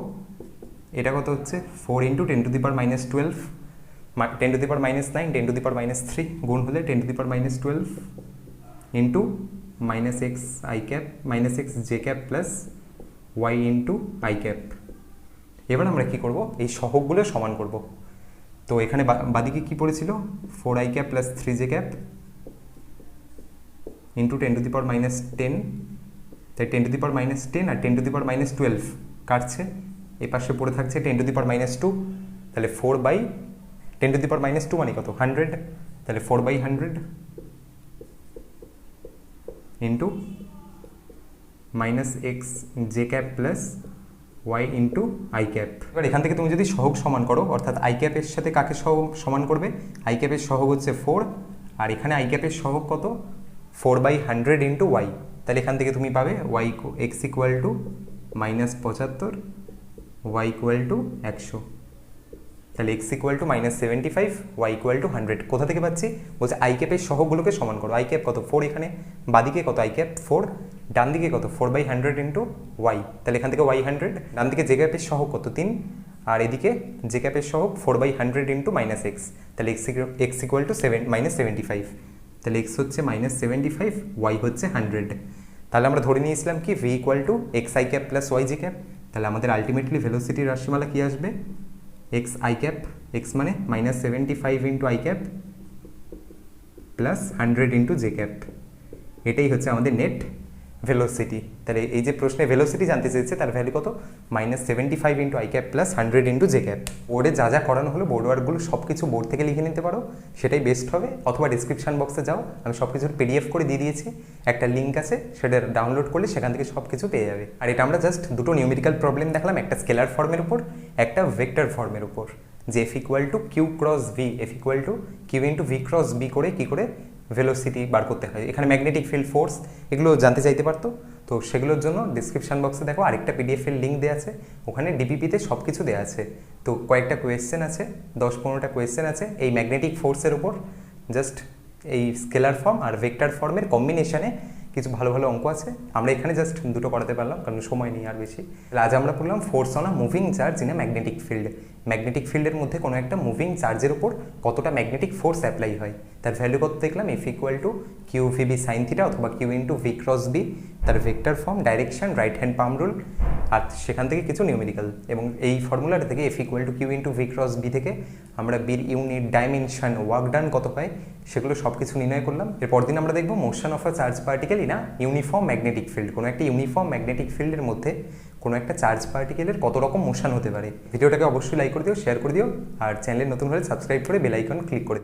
এটা কত হচ্ছে 4 ইন্টু 10⁻12 10⁻9 10⁻3 গুণ হলে 10⁻12 into minus X I cap minus X J cap plus Y into I cap. এবার আমরা কী করব, এই সহগগুলো সমান করব। তো এখানে বাদিকে কী পড়েছিল 4i cap plus 3j cap into 10⁻10, তাই 10⁻10 আর 10⁻12 কাটছে, এই পাশে পড়ে থাকছে 10⁻2, তাহলে 4/10⁻2 মানে কত 100, তাহলে 4/100 into minus X J cap plus Y into I cap. এবার এখান থেকে তুমি যদি সহগ সমান করো, অর্থাৎ আই ক্যাপের সাথে কাকে সহগ সমান করবে, আই ক্যাপের সহগ হচ্ছে 4, আর এখানে আই ক্যাপের সহগ কত 4/100 ইন্টু ওয়াই, তাহলে এখান থেকে তুমি পাবে Y X equal to -75, Y equal to 100, তাহলে X equal to -75, Y equal to 100। কোথা থেকে পাচ্ছি, বলছে আই ক্যাপের সহগগুলোকে সমান করো। আই ক্যাপ কত 4, এখানে বাদিকে কত আই ক্যাপ 4, ডান দিকে কত 4/100 ইন্টু ওয়াই, তাহলে এখান থেকে ওয়াই 100, ডান দিকে জে ক্যাপের সহগ কত 3, আর এদিকে জে ক্যাপের সহগ 4/100 ইন্টু মাইনাস এক্স, তাহলে এক্স ইকুয়াল টু -75, তাহলে এক্স হচ্ছে -75, ওয়াই হচ্ছে 100। তাহলে আমরা ধরে নিয়েছিলাম কি V equal to X I cap plus Y G cap, তাহলে আমাদের আলটিমেটলি ভেলোসিটির রাশিমালা কী আসবে, এক্স আই ক্যাপ, এক্স মানে -75 into I cap plus 100 into J cap, এটাই হচ্ছে আমাদের নেট ভেলোসিটি। তাহলে এই যে প্রশ্নে ভেলোসিটি জানতে চেয়েছে তার ভ্যালু কত -75 into I cap plus 100 into J cap. বোর্ডে যা যা করানো হলো বোর্ড ওয়ার্কগুলো সব কিছু বোর্ড থেকে লিখে নিতে পারো, সেটাই বেস্ট হবে, অথবা ডিসক্রিপশান বক্সে যাও, আমি সব কিছুর পিডিএফ করে দিয়ে দিয়েছি, একটা লিঙ্ক আছে, সেটা ডাউনলোড করলে সেখান থেকে সব কিছু পেয়ে যাবে। আর এটা আমরা জাস্ট দুটো নিউমেরিক্যাল প্রবলেম দেখলাম, একটা স্কেলার ফর্মের উপর, একটা ভেক্টর ফর্মের উপর, যে F equal to Q cross V, F equal to Q into V cross B করে কী করে ভেলোসিটি বার করতে হয়। এখানে ম্যাগনেটিক ফিল্ড ফোর্স এগুলো জানতে চাইতে পারতো, তো সেগুলোর জন্য ডিসক্রিপশান বক্সে দেখো আরেকটা পিডিএফের লিঙ্ক দেওয়া আছে, ওখানে ডিপিপিতে সব কিছু দেওয়া আছে। তো কয়েকটা কোয়েশ্চেন আছে, 10-15টা কোয়েশ্চেন আছে এই ম্যাগনেটিক ফোর্সের উপর, জাস্ট এই স্কেলার ফর্ম আর ভেক্টর ফর্মের কম্বিনেশনে কিছু ভালো ভালো অঙ্ক আছে। আমরা এখানে জাস্ট দুটো করাতে পারলাম কারণ সময় নেই আর বেশি। আজ আমরা পড়লাম force on a moving charge in a magnetic field. Magnetic ফিল্ডের মধ্যে কোনো একটা মুভিং চার্জের উপর কতটা ম্যাগনেটিক ফোর্স অ্যাপ্লাই হয় তার ভ্যালু কত দেখলাম, F equal to Q V B sine theta অথবা Q into V cross B, তার vector form, direction, right hand palm rule, আর সেখান থেকে কিছু নিউমেরিক্যাল। এবং এই ফর্মুলাটা থেকে F equal to Q into V cross B থেকে আমরা বির ইউনিট, ডাইমেনশন, ওয়ার্ক ডান কত হয় সেগুলো সব কিছু নির্ণয় করলাম। এরপর দিন আমরা দেখবো motion of a charge particle in a uniform magnetic field. কোনো একটা ইউনিফর্ম ম্যাগনেটিক ফিল্ডের মধ্যে কোনো একটা চার্জ পার্টিকেলের কত রকম মোশন হতে পারে। ভিডিওটাকে অবশ্যই লাইক করে দিও, শেয়ার করে দিও, আর চ্যানেলে নতুন হলে সাবস্ক্রাইব করে বেল আইকন ক্লিক করে দিও।